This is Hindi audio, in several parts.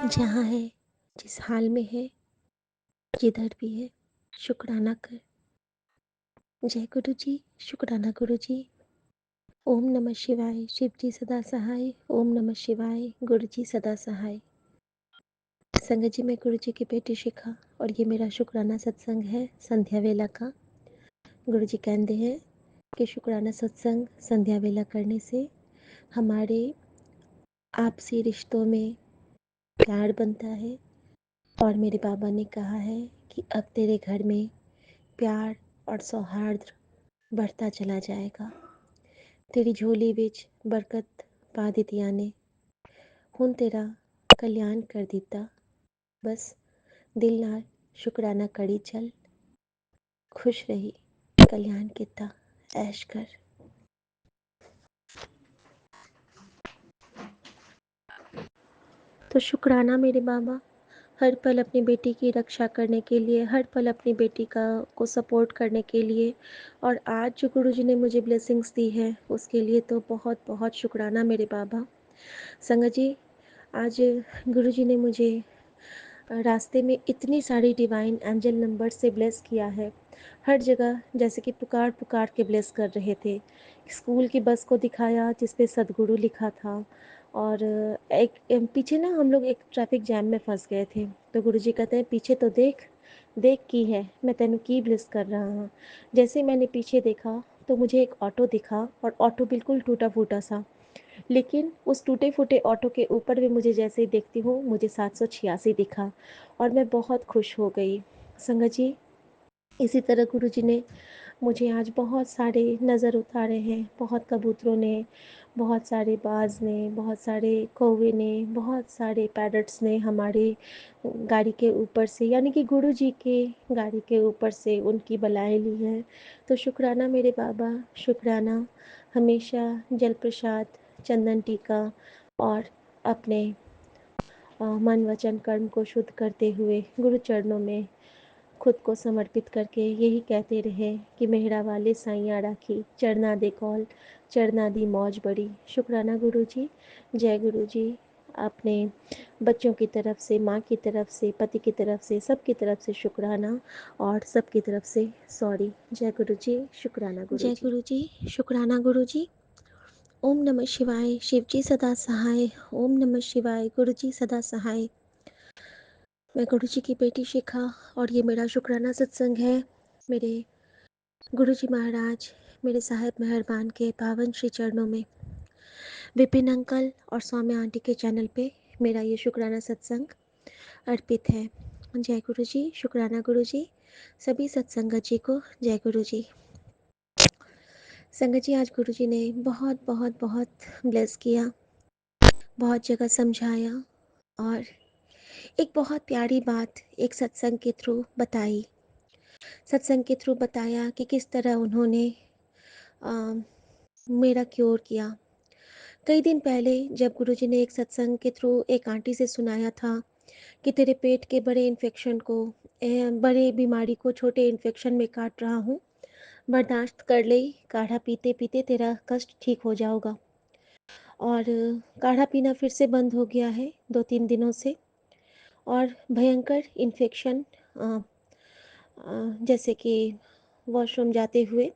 जहाँ है, जिस हाल में है, जिधर भी है, शुक्राना कर। जय गुरु जी, शुक्राना गुरु जी। ओम नमः शिवाय, शिव जी सदा सहाय। ओम नमः शिवाय, गुरु जी सदा सहाय। संगत जी, मैं गुरु जी की बेटी शिखा और ये मेरा शुक्राना सत्संग है संध्या वेला का। गुरु जी कहते हैं कि शुक्राना सत्संग संध्या वेला करने से हमारे आपसी रिश्तों में प्यार बनता है। और मेरे बाबा ने कहा है कि अब तेरे घर में प्यार और सौहार्द बढ़ता चला जाएगा। तेरी झोली विच बरकत पा दितिया ने, हुण तेरा कल्याण कर दिता। बस दिल नाल शुकराना करी चल, खुश रही, कल्याण किता, ऐश कर। तो शुक्राना मेरे बाबा, हर पल अपनी बेटी की रक्षा करने के लिए, हर पल अपनी बेटी को सपोर्ट करने के लिए। और आज जो गुरु जी ने मुझे ब्लेसिंग्स दी है उसके लिए तो बहुत बहुत शुक्राना मेरे बाबा। संगत जी, आज गुरु जी ने मुझे रास्ते में इतनी सारी डिवाइन एंजल नंबर से ब्लेस किया है। हर जगह जैसे कि पुकार पुकार के ब्लेस कर रहे थे। स्कूल की बस को दिखाया जिस पे सदगुरु लिखा था। और एक पीछे ना हम लोग एक ट्रैफिक जैम में फंस गए थे, तो गुरु जी कहते हैं पीछे तो देख, देख की है मैं तेनू की ब्लेस कर रहा हूँ। जैसे ही मैंने पीछे देखा तो मुझे एक ऑटो दिखा और ऑटो बिल्कुल टूटा फूटा सा, लेकिन उस टूटे फूटे ऑटो के ऊपर भी मुझे जैसे ही देखती हूँ मुझे 786 दिखा और मैं बहुत खुश हो गई। संगत जी, इसी तरह गुरु जी ने मुझे आज बहुत सारे नज़र उतारे हैं। बहुत कबूतरों ने, बहुत सारे बाज ने, बहुत सारे कौवे ने, बहुत सारे पैरट्स ने हमारे गाड़ी के ऊपर से, यानी कि गुरु जी के गाड़ी के ऊपर से उनकी बलाएँ ली हैं। तो शुक्राना मेरे बाबा, शुक्राना। हमेशा जल प्रसाद, चंदन टीका और अपने मन वचन कर्म को शुद्ध करते हुए गुरु चरणों में खुद को समर्पित करके यही कहते रहे कि मेहरा वाले साइयाँ राखी, चढ़ना दे कौल, चढ़ना दी मौज बड़ी। शुक्राना गुरु जी। जय गुरु जी। अपने बच्चों की तरफ से, माँ की तरफ से, पति की तरफ से, सबकी तरफ से शुक्राना और सबकी तरफ से सॉरी। जय गुरु जी, शुक्राना गुरु जी। जय गुरु जी, शुक्राना गुरु जी। ओम नमः शिवाय, शिव जी सदा सहाय। ओम नमः शिवाय, गुरु जी सदा सहाय। मैं गुरु जी की बेटी शिखा और ये मेरा शुक्राना सत्संग है मेरे गुरु जी महाराज, मेरे साहिब मेहरबान के पावन श्री चरणों में, विपिन अंकल और सौम्या आंटी के चैनल पे मेरा ये शुक्राना सत्संग अर्पित है। जय गुरु जी, शुक्राना गुरु जी। सभी सत्संगत जी को जय गुरु जी। संगत जी, आज गुरु जी ने बहुत बहुत बहुत ब्लेस किया, बहुत जगह समझाया और एक बहुत प्यारी बात एक सत्संग के थ्रू बताई। सत्संग के थ्रू बताया कि किस तरह उन्होंने मेरा क्योर किया। कई दिन पहले जब गुरुजी ने एक सत्संग के थ्रू एक आंटी से सुनाया था कि तेरे पेट के बड़े इन्फेक्शन को, बड़े बीमारी को छोटे इन्फेक्शन में काट रहा हूँ, बर्दाश्त कर ले, काढ़ा पीते पीते तेरा कष्ट ठीक हो जाएगा। और काढ़ा पीना फिर से बंद हो गया है 2-3 दिनों से और भयंकर इन्फेक्शन, जैसे कि वॉशरूम जाते हुए,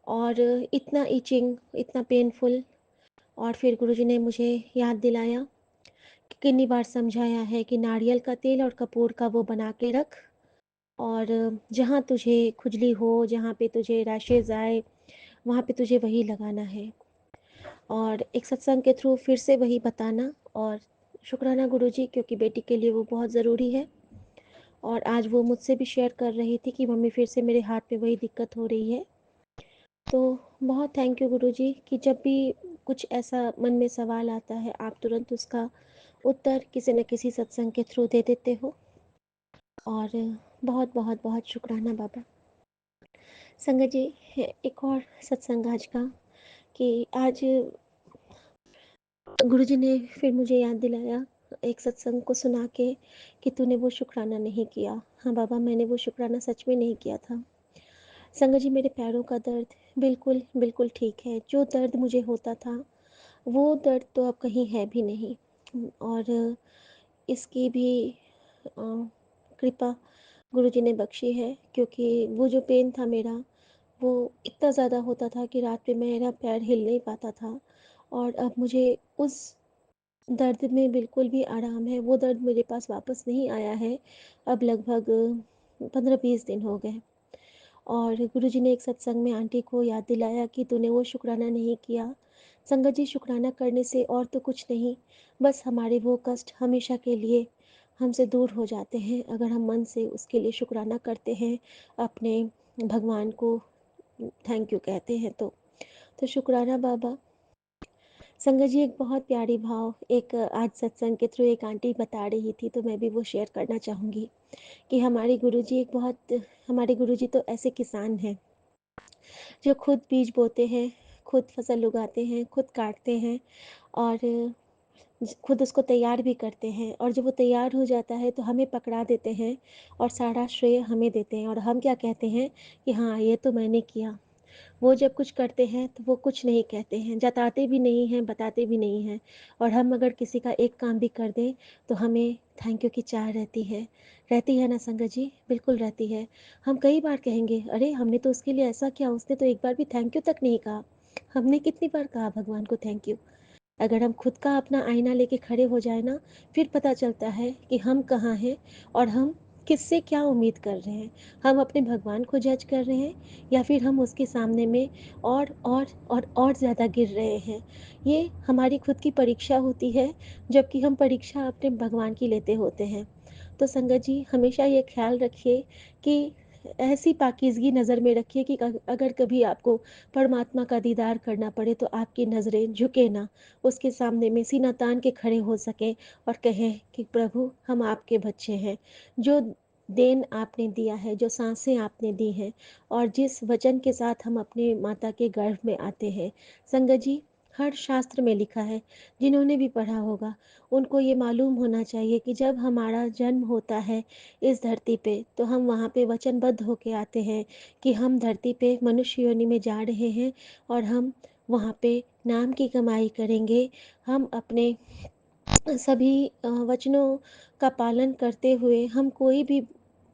और इतना ईचिंग, इतना पेनफुल। और फिर गुरुजी ने मुझे याद दिलाया कि कितनी बार समझाया है कि नारियल का तेल और कपूर का वो बना के रख, और जहाँ तुझे खुजली हो, जहाँ पे तुझे रैशेज़ आए, वहाँ पे तुझे वही लगाना है। और एक सत्संग के थ्रू फिर से वही बताना, और शुक्राना गुरुजी, क्योंकि बेटी के लिए वो बहुत ज़रूरी है। और आज वो मुझसे भी शेयर कर रही थी कि मम्मी फिर से मेरे हाथ पे वही दिक्कत हो रही है। तो बहुत थैंक यू गुरुजी कि जब भी कुछ ऐसा मन में सवाल आता है आप तुरंत उसका उत्तर किसी न किसी सत्संग के थ्रू दे देते हो। और बहुत बहुत बहुत शुक्राना बाबा। संगत जी, एक और सत्संग आज का कि आज गुरुजी ने फिर मुझे याद दिलाया एक सत्संग को सुना के कि तूने वो शुक्राना नहीं किया। हाँ बाबा, मैंने वो शुक्राना सच में नहीं किया था। संगत जी, मेरे पैरों का दर्द बिल्कुल बिल्कुल ठीक है। जो दर्द मुझे होता था वो दर्द तो अब कहीं है भी नहीं। और इसकी भी अ, कृपा गुरुजी ने बख्शी है, क्योंकि वो जो पेन था मेरा, वो इतना ज़्यादा होता था कि रात में मेरा पैर हिल नहीं पाता था। और अब मुझे उस दर्द में बिल्कुल भी आराम है, वो दर्द मेरे पास वापस नहीं आया है। अब लगभग 15-20 दिन हो गए। और गुरुजी ने एक सत्संग में आंटी को याद दिलाया कि तूने वो शुक्राना नहीं किया। संगत जी, शुक्राना करने से और तो कुछ नहीं, बस हमारे वो कष्ट हमेशा के लिए हमसे दूर हो जाते हैं, अगर हम मन से उसके लिए शुक्राना करते हैं, अपने भगवान को थैंक यू कहते हैं तो। तो शुक्राना बाबा। संगत जी, एक बहुत प्यारी भाव एक आज सत्संग के थ्रू एक आंटी बता रही थी, तो मैं भी वो शेयर करना चाहूँगी कि हमारे गुरुजी तो ऐसे किसान हैं जो खुद बीज बोते हैं, खुद फसल उगाते हैं, खुद काटते हैं और खुद उसको तैयार भी करते हैं, और जब वो तैयार हो जाता है तो हमें पकड़ा देते हैं और सारा श्रेय हमें देते हैं, और हम क्या कहते हैं कि हाँ, ये तो मैंने किया। वो जब कुछ करते हैं तो वो कुछ नहीं कहते हैं, जताते भी नहीं हैं, बताते भी नहीं हैं। और हम अगर किसी का एक काम भी कर दें तो हमें थैंक यू की चाह रहती है ना संगत जी? बिल्कुल रहती है। हम कई बार कहेंगे, अरे हमने तो उसके लिए ऐसा किया, उसने तो एक बार भी थैंक यू तक नहीं कहा। हमने कितनी बार कहा भगवान को थैंक यू? अगर हम खुद का अपना आईना लेके खड़े हो जाए ना, फिर पता चलता है कि हम कहाँ हैं और हम किससे क्या उम्मीद कर रहे हैं। हम अपने भगवान को जज कर रहे हैं या फिर हम उसके सामने में और ज़्यादा गिर रहे हैं। ये हमारी खुद की परीक्षा होती है, जबकि हम परीक्षा अपने भगवान की लेते होते हैं। तो संगत जी, हमेशा ये ख्याल रखिए कि ऐसी पाकीज़गी नज़र में रखिए कि अगर कभी आपको परमात्मा का दीदार करना पड़े तो आपकी नज़रें झुके ना, उसके सामने में सीना तान के खड़े हो सकें और कहें कि प्रभु, हम आपके बच्चे हैं। जो देन आपने दिया है, जो साँसें आपने दी हैं और जिस वचन के साथ हम अपने माता के गर्भ में आते हैं, संगत जी, हर शास्त्र में लिखा है, जिन्होंने भी पढ़ा होगा, उनको ये मालूम होना चाहिए कि जब हमारा जन्म होता है इस धरती पे, तो हम वहाँ पे वचनबद्ध होके आते हैं कि हम धरती पे मनुष्य योनि में जा रहे हैं और हम वहाँ पे नाम की कमाई करेंगे। हम अपने सभी वचनों का पालन करते हुए हम कोई भी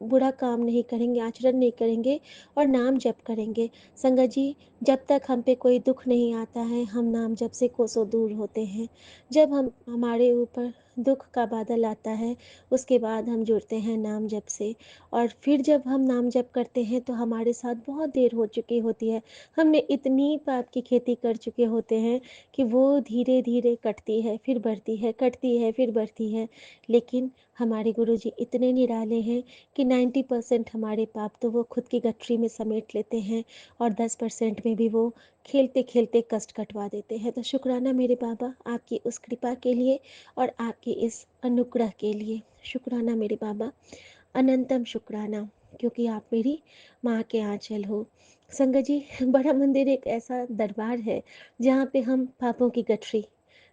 बुरा काम नहीं करेंगे, आचरण नहीं करेंगे और नाम जप करेंगे। संगत जी, जब तक हम पे कोई दुःख नहीं आता है, हम नाम जप से कोसों दूर होते हैं। जब हम हमारे ऊपर दुःख का बादल आता है, उसके बाद हम जुड़ते हैं नाम जप से, और फिर जब हम नाम जप करते हैं तो हमारे साथ बहुत देर हो चुकी होती है। हमने इतनी पाप की खेती कर चुके होते हैं कि वो धीरे-धीरे कटती है, फिर बढ़ती है, कटती है, फिर बढ़ती है। लेकिन हमारे गुरुजी इतने निराले हैं कि 90% हमारे पाप तो वो खुद की गठरी में समेट लेते हैं और 10% में भी वो खेलते-खेलते कष्ट कटवा देते हैं। तो शुक्राना मेरे बाबा, आपकी उस कृपा के लिए और आपके इस अनुग्रह के लिए। शुक्राना मेरे बाबा, अनंतम शुक्राना, क्योंकि आप मेरी माँ के आँचल हो। संगत जी, बड़ा मंदिर एक ऐसा दरबार है जहाँ पे हम पापों की गठरी,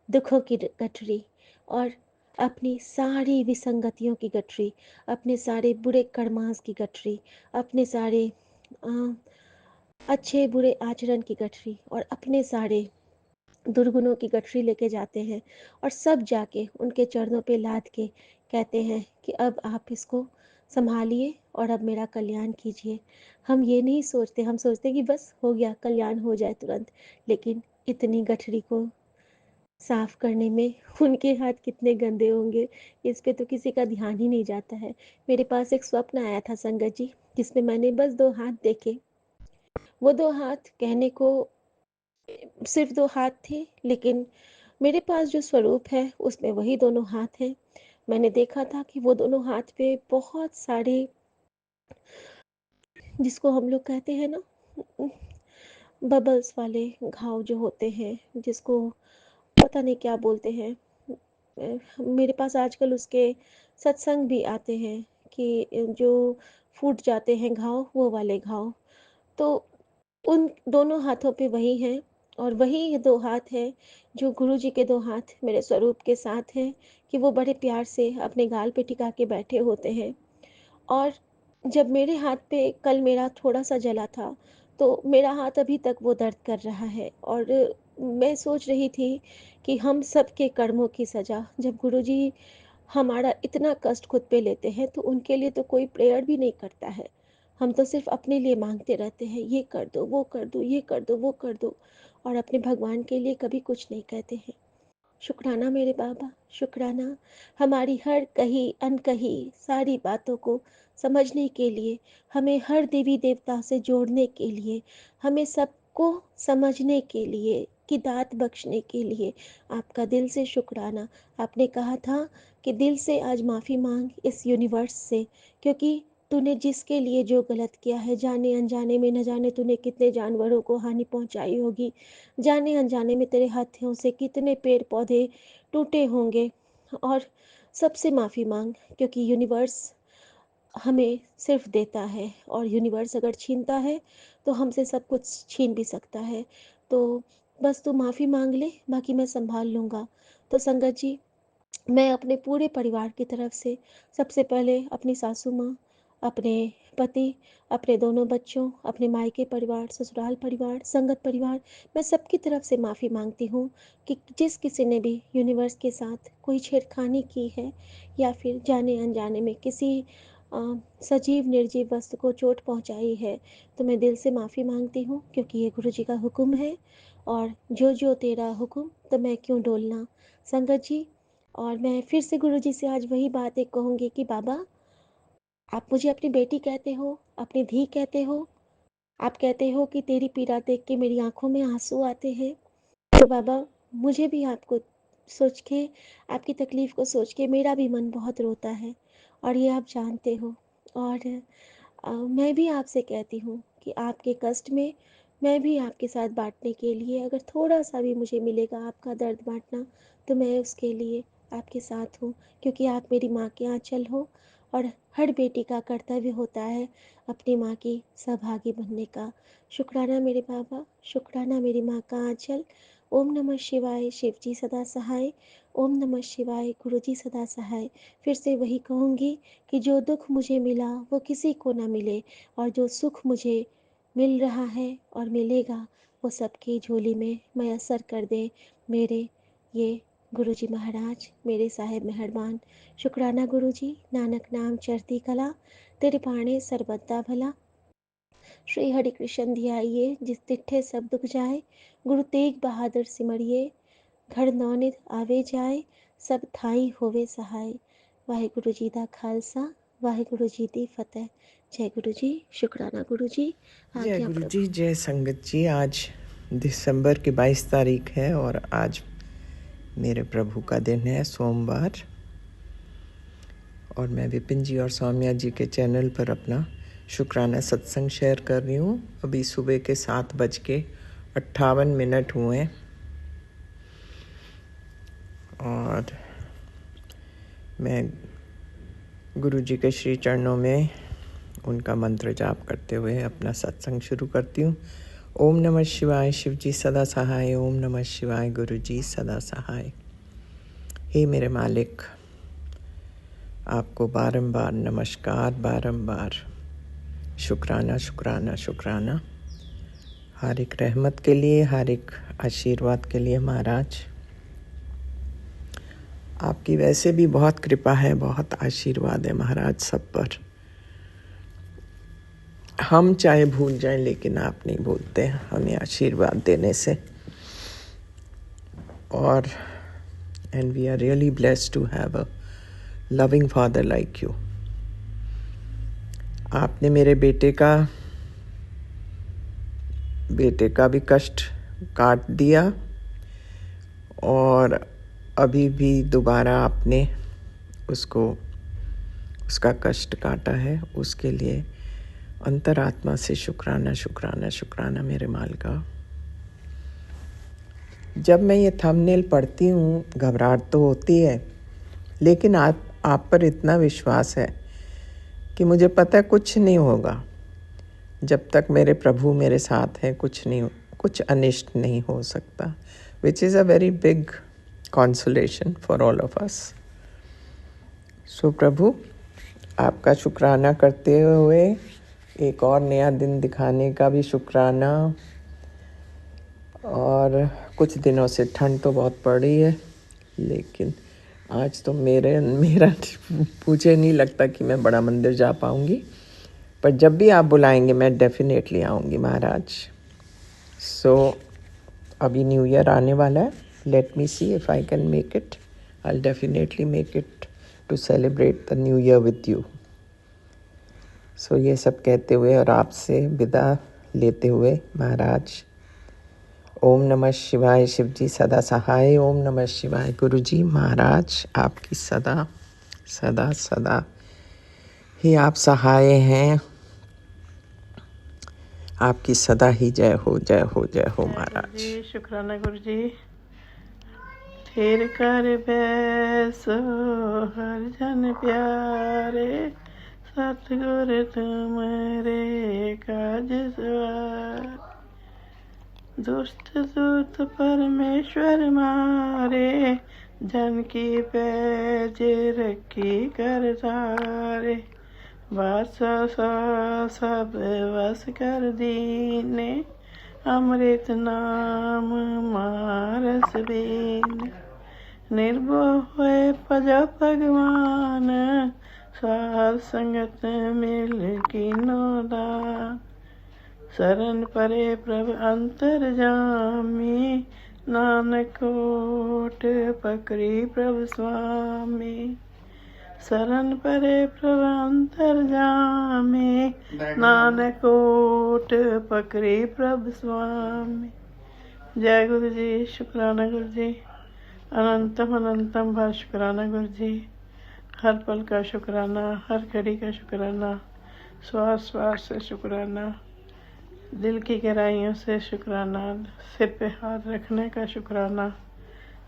दुखों की गठरी और अपनी सारी विसंगतियों की गठरी, अपने सारे बुरे कर्मास की गठरी, अपने सारे अ, अच्छे बुरे आचरण की गठरी और अपने सारे दुर्गुणों की गठरी लेके जाते हैं और सब जाके उनके चरणों पे लाद के कहते हैं कि अब आप इसको संभालिए और अब मेरा कल्याण कीजिए। हम ये नहीं सोचते, हम सोचते हैं कि बस हो गया, कल्याण हो जाए तुरंत। लेकिन इतनी गठरी को साफ करने में उनके हाथ कितने गंदे होंगे, इस पे तो किसी का ध्यान ही नहीं जाता है। मेरे पास एक स्वप्न आया था संगत जी, जिसमें मैंने बस 2 हाथ देखे। वो 2 हाथ कहने को सिर्फ़ 2 हाथ थे, लेकिन मेरे पास जो स्वरूप है उसमें वही दोनों हाथ हैं। मैंने देखा था कि वो दोनों हाथ पे बहुत सारे, जिसको हम लोग कहते हैं ना, बबल्स वाले घाव जो होते हैं, जिसको पता नहीं क्या बोलते हैं। मेरे पास आजकल उसके सत्संग भी आते हैं कि जो फूट जाते हैं घाव, वो वाले घाव। तो उन दोनों हाथों पे वही हैं और वही 2 हाथ हैं जो गुरुजी के 2 हाथ मेरे स्वरूप के साथ हैं कि वो बड़े प्यार से अपने गाल पे टिका के बैठे होते हैं। और जब मेरे हाथ पे कल मेरा थोड़ा-सा जला था, तो मेरा हाथ अभी तक वो दर्द कर रहा है और मैं सोच रही थी कि हम सब के कर्मों की सज़ा जब गुरुजी हमारा इतना कष्ट खुद पे लेते हैं, तो उनके लिए तो कोई प्रेयर भी नहीं करता है। हम तो सिर्फ़ अपने लिए माँगते रहते हैं, ये कर दो, वो कर दो, ये कर दो, वो कर दो, और अपने भगवान के लिए कभी कुछ नहीं कहते हैं। शुक्राना मेरे बाबा, शुक्राना हमारी हर कही अनकही सारी बातों को समझने के लिए, हमें हर देवी देवता से जोड़ने के लिए, हमें सबको समझने के लिए, कि दात बख्शने के लिए आपका दिल से शुक्राना। आपने कहा था कि दिल से आज माफ़ी मांग इस यूनिवर्स से, क्योंकि तूने जिसके लिए जो गलत किया है, जाने अनजाने में, न जाने तूने कितने जानवरों को हानि पहुंचाई होगी, जाने अनजाने में तेरे हाथों से कितने पेड़ पौधे टूटे होंगे। और सबसे माफ़ी मांग, क्योंकि यूनिवर्स हमें सिर्फ देता है, और यूनिवर्स अगर छीनता है तो हमसे सब कुछ छीन भी सकता है। तो बस तू माफ़ी मांग ले, बाकी मैं संभाल लूँगा। तो संगत जी, मैं अपने पूरे परिवार की तरफ से सबसे पहले अपनी सासू माँ, अपने पति, अपने दोनों बच्चों, अपने मायके परिवार, ससुराल परिवार, संगत परिवार, मैं सबकी तरफ से माफ़ी मांगती हूँ कि जिस किसी ने भी यूनिवर्स के साथ कोई छेड़खानी की है, या फिर जाने अनजाने में किसी सजीव निर्जीव वस्तु को चोट पहुँचाई है, तो मैं दिल से माफ़ी मांगती हूँ, क्योंकि ये गुरु जी का हुक्म है, और जो जो तेरा हुक्म तो मैं क्यों डोलना। संगत जी, और मैं फिर से गुरुजी से आज वही बात एक कहूँगी कि बाबा, आप मुझे अपनी बेटी कहते हो, अपनी धी कहते हो, आप कहते हो कि तेरी पीड़ा देख के मेरी आंखों में आंसू आते हैं। तो बाबा, मुझे भी आपको सोच के, आपकी तकलीफ़ को सोच के मेरा भी मन बहुत रोता है, और ये आप जानते हो। और मैं भी आपसे कहती हूँ कि आपके कष्ट में मैं भी आपके साथ बाँटने के लिए, अगर थोड़ा-सा भी मुझे मिलेगा आपका दर्द बाँटना, तो मैं उसके लिए आपके साथ हूँ, क्योंकि आप मेरी माँ के आँचल हो, और हर बेटी का कर्तव्य होता है अपनी माँ की सौभागी बनने का। शुक्राना मेरे बाबा, शुक्राना मेरी माँ का आँचल। ओम नमः शिवाय, शिव जी सदा सहाय। ओम नमः शिवाय, गुरु जी सदा सहाय। फिर से वही कहूँगी कि जो दुख मुझे मिला वो किसी को ना मिले, और जो सुख मुझे मिल रहा है और मिलेगा, वो सबकी झोली में मयस्सर कर दे मेरे ये गुरु जी महाराज, मेरे साहेब मेहरबान। शुक्राना गुरु जी, नानक नाम चढ़ती कला, तेरे पाणे सर्बदा भला। श्री हरि कृष्ण धियाइए, जिस तिठे सब दुख जाए, गुरु तेग बहादुर सिमरिए, घर नौनिध आवे जाए, सब थाई होवे सहाय। वाहिगुरु जी दा खालसा, वाहिगुरु जी दी फतेह। जय गुरु जी, शुक्राना गुरु जी, जय आज्ञा गुरु जी, प्रभु। जय संगत जी। आज दिसंबर की 22 तारीख है और आज मेरे प्रभु का दिन है, सोमवार। और मैं विपिन जी और सौम्या जी के चैनल पर अपना शुक्राना सत्संग शेयर कर रही हूँ। अभी सुबह के 7:58 हुए हैं और मैं गुरु जी के श्री चरणों में उनका मंत्र जाप करते हुए अपना सत्संग शुरू करती हूँ। ओम नमः शिवाय, शिव जी सदा सहाय। ओम नमः शिवाय, गुरु जी सदा सहाय। हे मेरे मालिक, आपको बारंबार नमस्कार, बारंबार शुक्राना, शुक्राना, शुक्राना। हर एक रहमत के लिए, हर एक आशीर्वाद के लिए महाराज। आपकी वैसे भी बहुत कृपा है, बहुत आशीर्वाद है महाराज सब पर। हम चाहे भूल जाएं लेकिन आप नहीं भूलते हमें आशीर्वाद देने से। और and we are really blessed to have a loving father like you. आपने मेरे बेटे का भी कष्ट काट दिया, और अभी भी दोबारा आपने उसका कष्ट काटा है। उसके लिए अंतरात्मा से शुक्राना, शुक्राना, शुक्राना मेरे मालिका। जब मैं ये थंबनेल पढ़ती हूँ घबराहट तो होती है, लेकिन आप पर इतना विश्वास है कि मुझे पता है कुछ नहीं होगा। जब तक मेरे प्रभु मेरे साथ हैं कुछ अनिष्ट नहीं हो सकता, which is a very big consolation for all of us. सो प्रभु, आपका शुक्राना करते हुए एक और नया दिन दिखाने का भी शुक्राना। और कुछ दिनों से ठंड तो बहुत पड़ रही है, लेकिन आज तो मेरा मुझे नहीं लगता कि मैं बड़ा मंदिर जा पाऊँगी, पर जब भी आप बुलाएंगे मैं डेफिनेटली आऊँगी महाराज। सो अभी न्यू ईयर आने वाला है, let me see if I can make it, I will definitely make it to celebrate the new year with you. So ये सब कहते हुए और आपसे विदा लेते हुए महाराज, ओम नमः शिवाय, शिव जी सदा सहाय। ओम नमः शिवाय। गुरु जी महाराज आपकी सदा सदा सदा ही आप सहाय हैं, आपकी सदा ही जय हो, जय हो, जय हो महाराज। जी शुक्राना गुरु जी। थिर कर बैसो हर जन प्यारे, सतगुर तुम्हारे काज सवार। दुष्ट दूत परमेश्वर मारे, जन की पैज रखी कर तारे। वासा सब वस कर दीने, अमृत नाम मारस बीन। निर्भय हुए पजा भगवान, साध संगत मिल कीनो दान। शरण परे प्रभ अंतर जामी, नानक ओट पकड़ी प्रभु स्वामी। शरण परे प्रभ अंतर जामी, नानक ओट पकड़ी प्रभु स्वामी। जय गुरु जी। शुक्राना गुरु जी। अनंतम अनंतम भा शुक्राना गुरु जी। हर पल का शुक्राना, हर घड़ी का शुक्राना, श्वास श्वास से शुक्राना, दिल की गहराइयों से शुक्राना, सिर पे हाथ रखने का शुक्राना,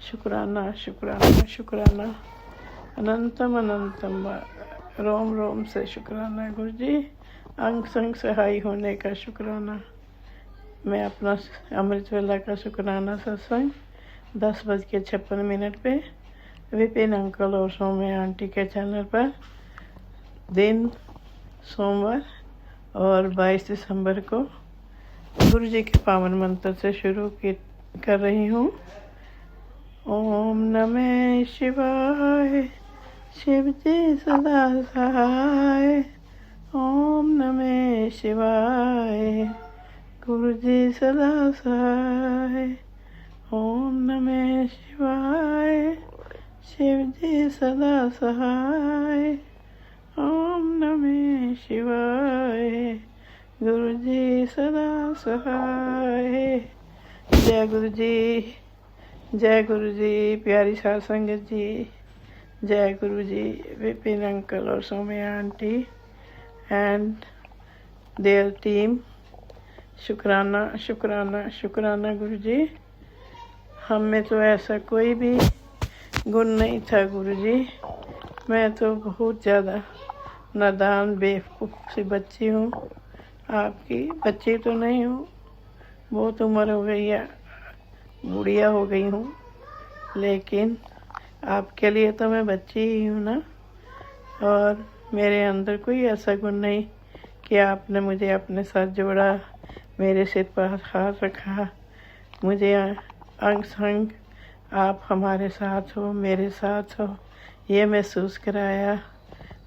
शुक्राना शुक्राना शुक्राना, अनंतम अनंतम रोम रोम से शुक्राना गुरु जी। अंग संग सहाय होने का शुक्राना। मैं अपना अमृत वेला का शुक्राना सत्संग 10:56 पे विपिन अंकल और सौम्या आंटी के चैनल पर दिन सोमवार और 22 दिसंबर को गुरु जी के पावन मंत्र से शुरू कर रही हूँ। ओम नमः शिवाय, शिव जी सदा सहाय। ओम नमः शिवाय, गुरु जी सदा सहाय। ओम नमः शिवाय, शिव जी सदा सहाय। ओम नमः शिवाय, गुरु जी सदा सहाय। जय गुरु जी। जय गुरु जी। प्यारी साध संगत जी, जय गुरु जी। विपिन अंकल और Saumya aunty and their team, शुक्राना शुक्राना शुक्राना गुरु जी। हम में तो ऐसा कोई भी गुण नहीं था गुरु जी। मैं तो बहुत ज़्यादा नादान बेवकूफ़ सी बच्ची हूँ। आपकी बच्ची तो नहीं हूँ, बहुत उम्र हो गई है, बुढ़िया हो गई हूँ, लेकिन आपके लिए तो मैं बच्ची ही हूँ ना। और मेरे अंदर कोई ऐसा गुण नहीं कि आपने मुझे अपने साथ जोड़ा, मेरे सिर पर हाथ रखा, मुझे अंग संग आप हमारे साथ हो, मेरे साथ हो, ये महसूस कराया।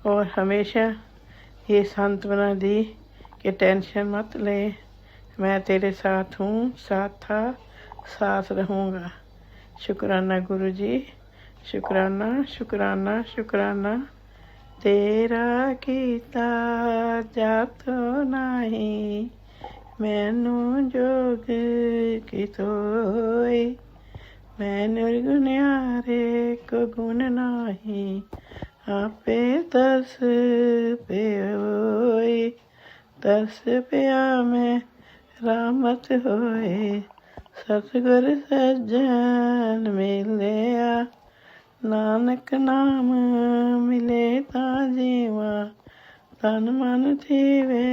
और हमेशा ये सांत्वना दी कि टेंशन मत ले, मैं तेरे साथ हूँ, साथ था, साथ रहूँगा। शुक्राना गुरु जी। शुक्राना शुक्राना शुक्राना। तेरा कीता जातो नहीं, मैनू जोग की तोय। मैं निर्गुण्यारे को गुण नाही, आपे तरस पे होय। तरस पिया में रामत होए, सतगुर सज्जन मिलया। नानक नाम मिले ता जीवा, तन मन थीवे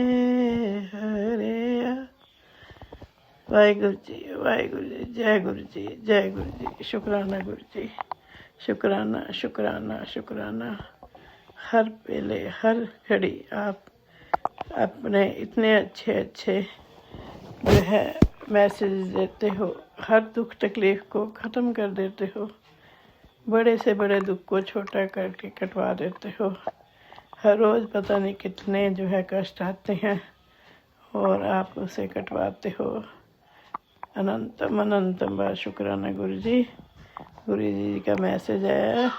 हरिया। वाहिगुरु जी, वाहिगुरु जी। जय गुरु जी, जय गुरु जी। शुक्राना गुरु जी। शुक्राना शुक्राना शुक्राना। हर पहले हर घड़ी आप अपने इतने अच्छे अच्छे जो है मैसेज देते हो, हर दुख तकलीफ को ख़त्म कर देते हो। बड़े से बड़े दुख को छोटा करके कटवा देते हो। हर रोज़ पता नहीं कितने जो है कष्ट आते हैं और आप उसे कटवाते हो। अनंतम अनंतम बार शुक्राना गुरु जी। गुरु जी का मैसेज आया,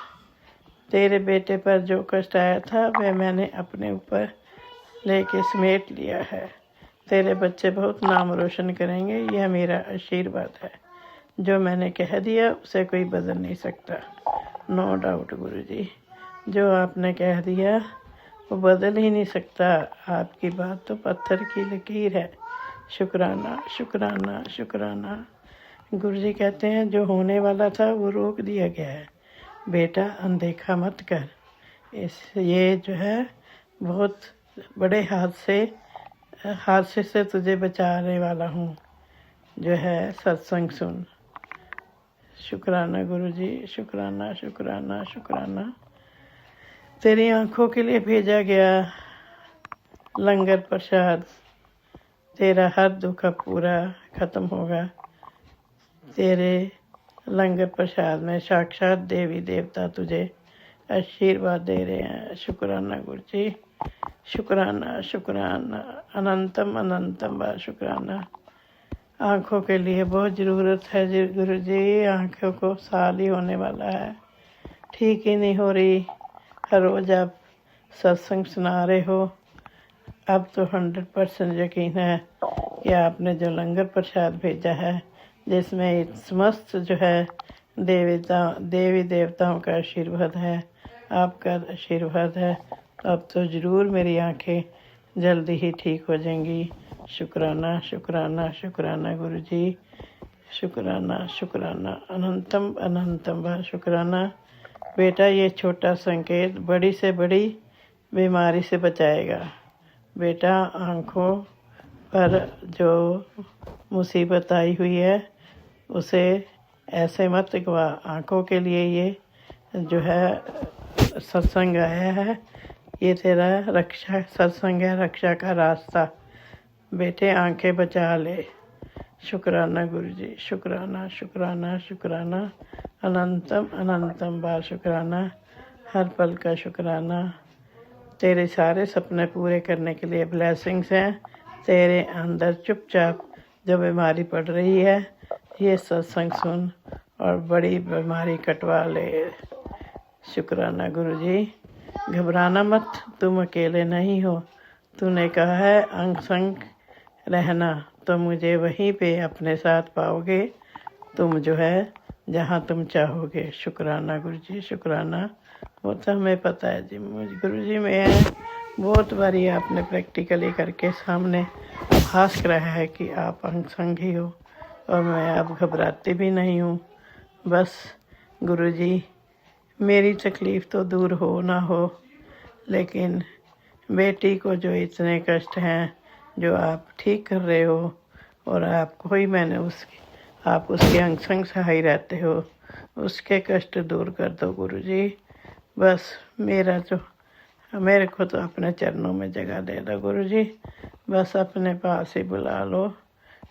तेरे बेटे पर जो कष्ट आया था वह मैंने अपने ऊपर लेके समेट लिया है। तेरे बच्चे बहुत नाम रोशन करेंगे, यह मेरा आशीर्वाद है। जो मैंने कह दिया उसे कोई बदल नहीं सकता। नो डाउट गुरु जी, जो आपने कह दिया वो बदल ही नहीं सकता। आपकी बात तो पत्थर की लकीर है। शुक्राना शुक्राना शुक्राना। गुरु जी कहते हैं जो होने वाला था वो रोक दिया गया है, बेटा अनदेखा मत कर। ये जो है बहुत बड़े हादसे से तुझे बचाने वाला हूँ, जो है सत्संग सुन। शुक्राना गुरु जी, शुक्राना शुक्राना शुक्राना। तेरी आंखों के लिए भेजा गया लंगर प्रसाद, तेरा हर दुख अब पूरा खत्म होगा। तेरे लंगर प्रसाद में साक्षात देवी देवता तुझे आशीर्वाद दे रहे हैं। शुक्राना गुरु जी, शुक्राना शुक्राना। अनंतम अनंतम बार शुक्राना। आँखों के लिए बहुत ज़रूरत है गुरु जी। आँखों को साल ही होने वाला है, ठीक ही नहीं हो रही। हर रोज़ आप सत्संग सुना रहे हो। अब तो 100% यकीन है कि आपने जो लंगर प्रसाद भेजा है, जिसमें समस्त जो है देवी देवताओं का आशीर्वाद है, आपका आशीर्वाद है, तो अब तो ज़रूर मेरी आंखें जल्दी ही ठीक हो जाएंगी। शुक्राना शुक्राना शुक्राना गुरु जी, शुक्राना शुक्राना। अनंतम अनंतम बार शुक्राना। बेटा ये छोटा संकेत बड़ी से बड़ी बीमारी से बचाएगा। बेटा आँखों पर जो मुसीबत आई हुई है उसे ऐसे मत गवा। आँखों के लिए ये जो है सत्संग आया है, ये तेरा रक्षा सत्संग है, रक्षा का रास्ता। बेटे आंखें बचा ले। शुक्राना गुरु जी, शुक्राना शुक्राना शुक्राना। अनंतम अनंतम बार शुक्राना। हर पल का शुक्राना। तेरे सारे सपने पूरे करने के लिए ब्लेसिंग्स हैं। तेरे अंदर चुपचाप जो बीमारी पड़ रही है, ये सत्संग सुन और बड़ी बीमारी कटवा ले। शुक्राना गुरु जी। घबराना मत, तुम अकेले नहीं हो। तूने कहा है अंग संग रहना, तो मुझे वहीं पे अपने साथ पाओगे। तुम जो है जहाँ तुम चाहोगे। शुक्राना गुरु जी, शुक्राना। वो तो हमें पता है जी, मुझे गुरु जी में है। बहुत बारी आपने प्रैक्टिकली करके सामने आभास कराया है कि आप अंग संग ही हो, और मैं अब घबराती भी नहीं हूँ। बस गुरु जी मेरी तकलीफ़ तो दूर हो ना हो, लेकिन बेटी को जो इतने कष्ट हैं जो आप ठीक कर रहे हो, और आपको ही मैंने आप उसके अंग संग सहाय रहते हो, उसके कष्ट दूर कर दो गुरु जी। बस मेरे को तो अपने चरणों में जगह दे दो गुरु जी। बस अपने पास ही बुला लो।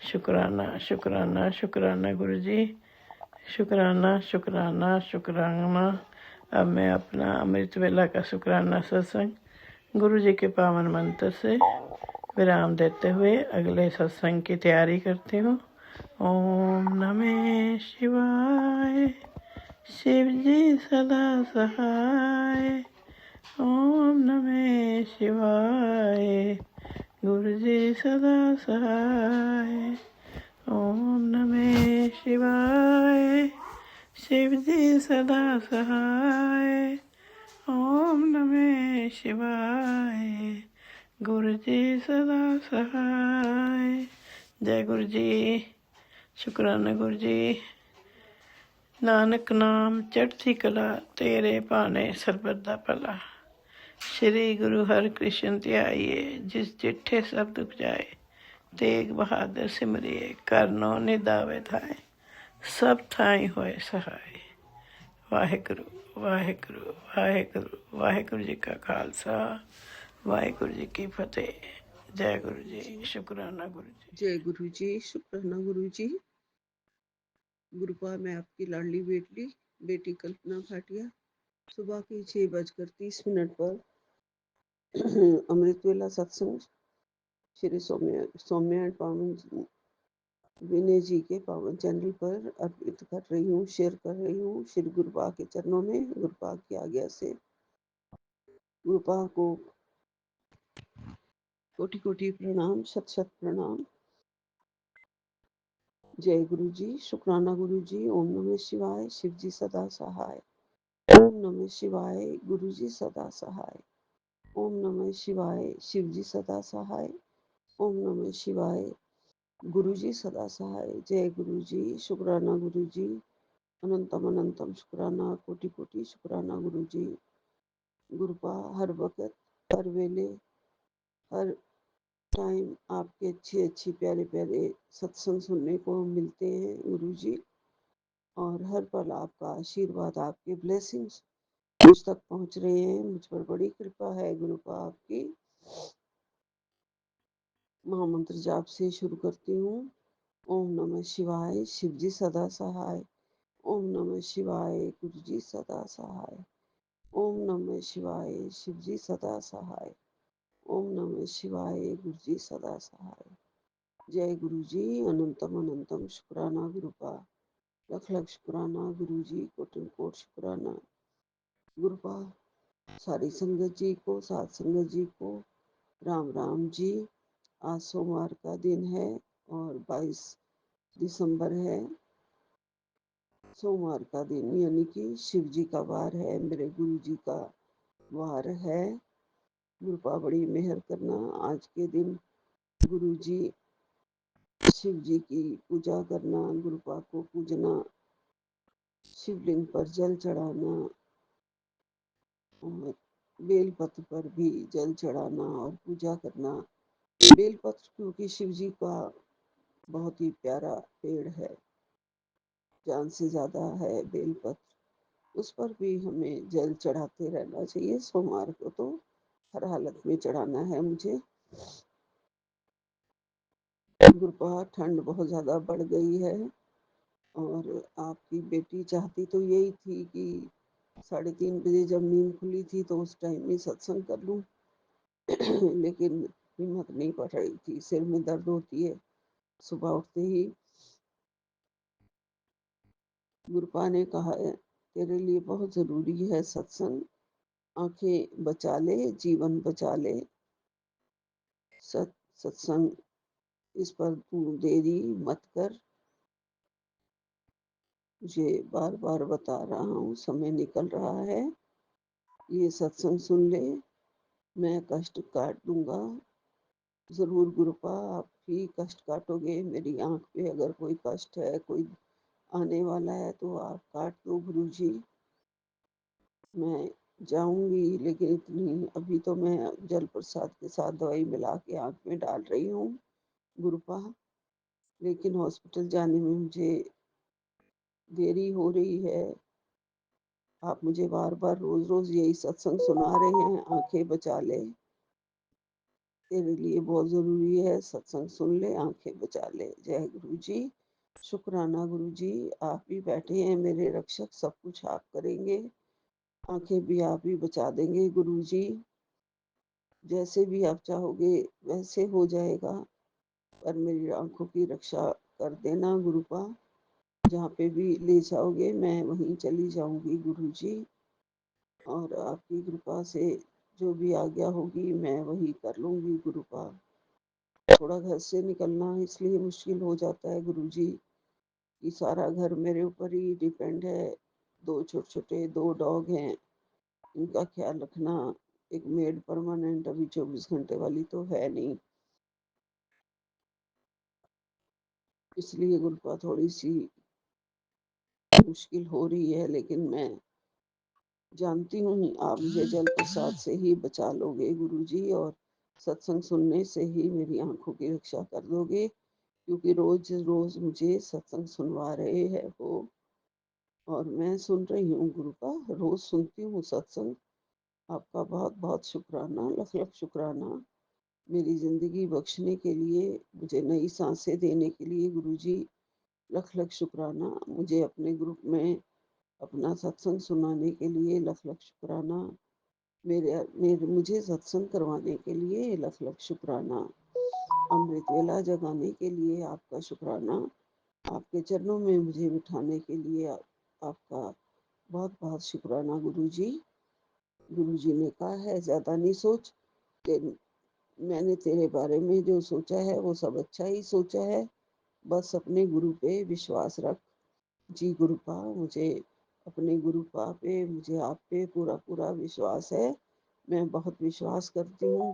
शुक्राना शुक्राना शुक्राना गुरु जी, शुक्राना शुक्राना शुक्राना। अब मैं अपना अमृत वेला का शुक्राना सत्संग गुरु जी के पावन मंत्र से विराम देते हुए अगले सत्संग की तैयारी करती हूँ। ओम नमः शिवाय। शिव जी सदा सहाय। ओम नमः शिवाय। गुरु जी सदा सहाय। ओम नमः शिवाय। शिव जी सदा सहाय। ओम नमः शिवाय। गुरु जी सदा सहाय। जय गुरु जी। शुक्राना गुरु जी। नानक नाम चढ़ती कला, तेरे भाने सरबत दा भला। श्री गुरु हर कृष्ण ध्याइए, जिस जिठे सब दुख जाए। तेग बहादुर सिमरिए, करनो निदावे थाए। सब थाई होए सहाय। वाहिगुरु वाहिगुरु वाहिगुरु। वाहिगुरु जी का खालसा, वाहिगुरु जी की फतेह। जय गुरु जी। शुक्राना गुरु जी। जय गुरु जी, शुक्राना गुरु जी। गुरुपा मैं आपकी लाडली बेटी कल्पना भाटिया सुबह की 6:30 पर अमृत वेला सत्संग श्री सौम्या एंड पावन विनय जी के पावन चैनल पर अर्पित कर रही हूँ, शेयर कर रही हूँ। श्री गुरुपा के चरणों में गुरुपा की आज्ञा से गुरुपा को कोटि कोटि प्रणाम, शत शत प्रणाम। जय गुरु जी, शुक्राना गुरु जी। ओम नमः शिवाय, शिव जी सदा सहाय। ओम नमः शिवाय, गुरु जी सदा सहाय। ओम नमः शिवाय, शिव जी सदा सहाय। ओम नमः शिवाय, गुरु जी सदा सहाय। जय गुरु जी, शुक्राना गुरु जी। अनंतम अनंतम शुक्राना, कोटि कोटि शुक्राना गुरु जी। गुरुपा हर वक्त, हर वेले, हर टाइम आपके अच्छे अच्छे प्यारे प्यारे सत्संग सुनने को मिलते हैं गुरु जी। और हर पल आपका आशीर्वाद, आपके ब्लेसिंग्स मुझ तक पहुंच रहे हैं। मुझ पर बड़ी कृपा है गुरुपा आपकी। महामंत्र जाप से शुरू करती हूँ। ओम नमः शिवाय, शिव जी सदा सहाय। ओम नमः शिवाय, गुरु जी सदा सहाय। ओम नमः शिवाय, शिव जी सदा सहाय। ओम नमः शिवाय, गुरु जी सदा सहाय। जय गुरु जी, अनंतम अनंतम शुक्राना गुरुपा। लख लख शुक्राना गुरु जी, कोटि कोटि शुक्राना गुरुपा। सारी संगत जी को, सात संगत जी को राम राम जी। आज सोमवार का दिन है और 22 दिसंबर है। सोमवार का दिन यानी कि शिव जी का वार है, मेरे गुरु जी का वार है। गुरुपा बड़ी मेहर करना। आज के दिन गुरु जी शिव जी की पूजा करना, गुरुपा को पूजना, शिवलिंग पर जल चढ़ाना और बेलपत्र पर भी जल चढ़ाना और पूजा करना। बेलपत्र क्योंकि शिव जी का बहुत ही प्यारा पेड़ है, जान से ज्यादा है बेलपत्र। उस पर भी हमें जल चढ़ाते रहना चाहिए। सोमवार को तो हर हालत में चढ़ाना है मुझे। गुरुपा ठंड बहुत ज्यादा बढ़ गई है और आपकी बेटी चाहती तो यही थी कि 3:30 बजे जब नींद खुली थी तो उस टाइम में सत्संग कर लूं लेकिन हिम्मत नहीं पड़ रही थी, सिर में दर्द होती है सुबह उठते ही। गुरुपा ने कहा है तेरे लिए बहुत जरूरी है सत्संग, आंखें बचा ले, जीवन बचा ले। सत्संग इस पर तू देरी मत कर। मुझे बार बार बता रहा हूँ, समय निकल रहा है। ये सत्संग सुन ले, मैं कष्ट काट दूंगा। जरूर गुरुपा, आप ही कष्ट काटोगे। मेरी आंख पे अगर कोई कष्ट है, कोई आने वाला है तो आप काट दो गुरु जी। मैं जाऊंगी लेकिन इतनी अभी तो मैं जल प्रसाद के साथ दवाई मिला के आंख में डाल रही हूँ गुरुपा। लेकिन हॉस्पिटल जाने में मुझे देरी हो रही है। आप मुझे बार बार रोज रोज यही सत्संग सुना रहे हैं, आंखें बचा ले। तेरे लिए बहुत जरूरी है, सत्संग सुन ले, आंखें बचा ले। जय गुरु जी, शुक्राना गुरु जी। आप ही बैठे हैं मेरे रक्षक, सब कुछ आप करेंगे, आंखें भी आप ही बचा देंगे गुरु जी। जैसे भी आप चाहोगे वैसे हो जाएगा, पर मेरी आंखों की रक्षा कर देना गुरुपा। जहाँ पे भी ले जाओगे मैं वहीं चली जाऊंगी गुरु जी। और आपकी कृपा से जो भी आज्ञा होगी मैं वही कर लूंगी गुरुपा। थोड़ा घर से निकलना इसलिए मुश्किल हो जाता है गुरु जी कि सारा घर मेरे ऊपर ही डिपेंड है। दो छोटे छोटे दो डॉग हैं, इनका ख्याल रखना। एक मेड परमानेंट अभी 24 घंटे वाली तो है नहीं, इसलिए गुरुपा थोड़ी सी मुश्किल हो रही है। लेकिन मैं जानती हूँ आप मुझे जल प्रसाद से ही बचा लोगे गुरु जी, और सत्संग सुनने से ही मेरी आंखों की रक्षा कर दोगे, क्योंकि रोज रोज मुझे सत्संग सुनवा रहे हैं वो। और मैं सुन रही हूँ गुरुपा, रोज सुनती हूँ सत्संग। आपका बहुत बहुत शुक्राना, लख लख शुक्राना। मेरी जिंदगी बख्शने के लिए, मुझे नई सांसें देने के लिए गुरु जी, लख लख शुक्राना। मुझे अपने ग्रुप में अपना सत्संग सुनाने के लिए लख लख शुक्राना। मेरे मेरे मुझे सत्संग करवाने के लिए लख लख शुक्राना। अमृत वेला जगाने के लिए आपका शुक्राना। आपके चरणों में मुझे बिठाने के लिए आपका बहुत बहुत शुक्राना गुरु जी। गुरु जी ने कहा है ज्यादा नहीं सोच, मैंने तेरे बारे में जो सोचा है वो सब अच्छा ही सोचा है, बस अपने गुरु पे विश्वास रख। जी गुरुपा, मुझे अपने गुरुपा पे, मुझे आप पे पूरा पूरा विश्वास है। मैं बहुत विश्वास करती हूँ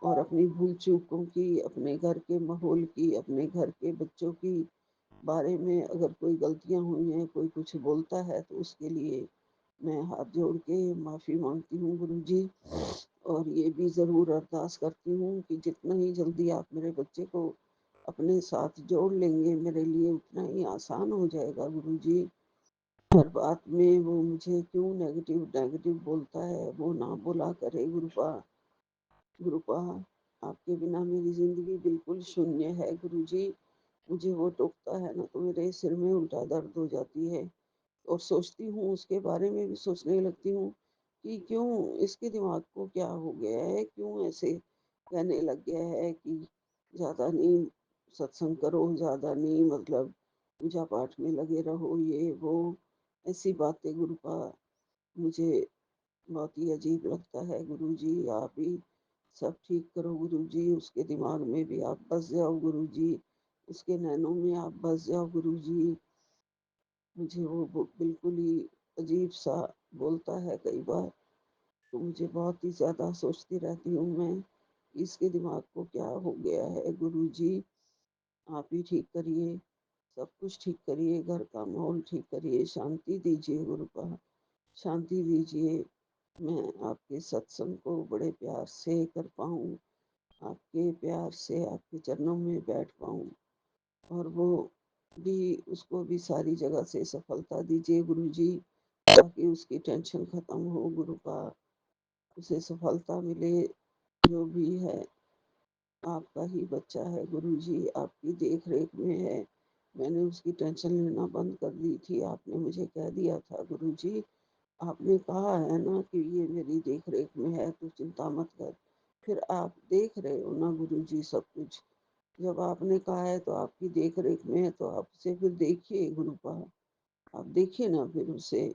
और अपनी भूल चूकों की, अपने घर के माहौल की, अपने घर के बच्चों की बारे में अगर कोई गलतियाँ हुई हैं, कोई कुछ बोलता है तो उसके लिए मैं हाथ जोड़ के माफ़ी मांगती हूँ गुरु जी। और ये भी ज़रूर अरदास करती हूँ कि जितना ही जल्दी आप मेरे बच्चे को अपने साथ जोड़ लेंगे, मेरे लिए उतना ही आसान हो जाएगा गुरु जी। हर बात में वो मुझे क्यों नेगेटिव नेगेटिव बोलता है, वो ना बोला करे गुरुपा। गुरुपा, आपके बिना मेरी ज़िंदगी बिल्कुल शून्य है गुरु जी। मुझे वो टोकता है ना तो मेरे सिर में उल्टा दर्द हो जाती है और सोचती हूँ, उसके बारे में भी सोचने लगती हूँ कि क्यों इसके दिमाग को क्या हो गया है, क्यों ऐसे कहने लग गया है कि ज़्यादा नहीं सत्संग करो, ज़्यादा नहीं मतलब पूजा पाठ में लगे रहो, ये वो ऐसी बातें गुरुपा मुझे बहुत ही अजीब लगता है गुरु जी। आप ही सब ठीक करो गुरु जी, उसके दिमाग में भी आप बस जाओ गुरु जी, उसके नैनों में आप बस जाओ गुरु जी। मुझे वो बिल्कुल ही अजीब सा बोलता है कई बार, तो मुझे बहुत ही ज़्यादा सोचती रहती हूँ मैं, इसके दिमाग को क्या हो गया है गुरु जी। आप ही ठीक करिए, सब कुछ ठीक करिए, घर का माहौल ठीक करिए, शांति दीजिए गुरुपा, शांति दीजिए। मैं आपके सत्संग को बड़े प्यार से कर पाऊँ, आपके प्यार से आपके चरणों में बैठ पाऊँ, और वो भी, उसको भी सारी जगह से सफलता दीजिए गुरु जी, ताकि उसकी टेंशन खत्म हो गुरुपा, उसे सफलता मिले। जो भी है आपका ही बच्चा है गुरु जी, आपकी देख रेख में है। मैंने उसकी टेंशन लेना बंद कर दी थी, आपने मुझे कह दिया था गुरु जी, आपने कहा है ना कि ये मेरी देख रेख में है, तो चिंता मत कर। फिर आप देख रहे हो ना गुरु जी सब कुछ, जब आपने कहा है तो आपकी देख रेख में है, तो आप उसे फिर देखिए गुरुपा, आप देखिए ना फिर उसे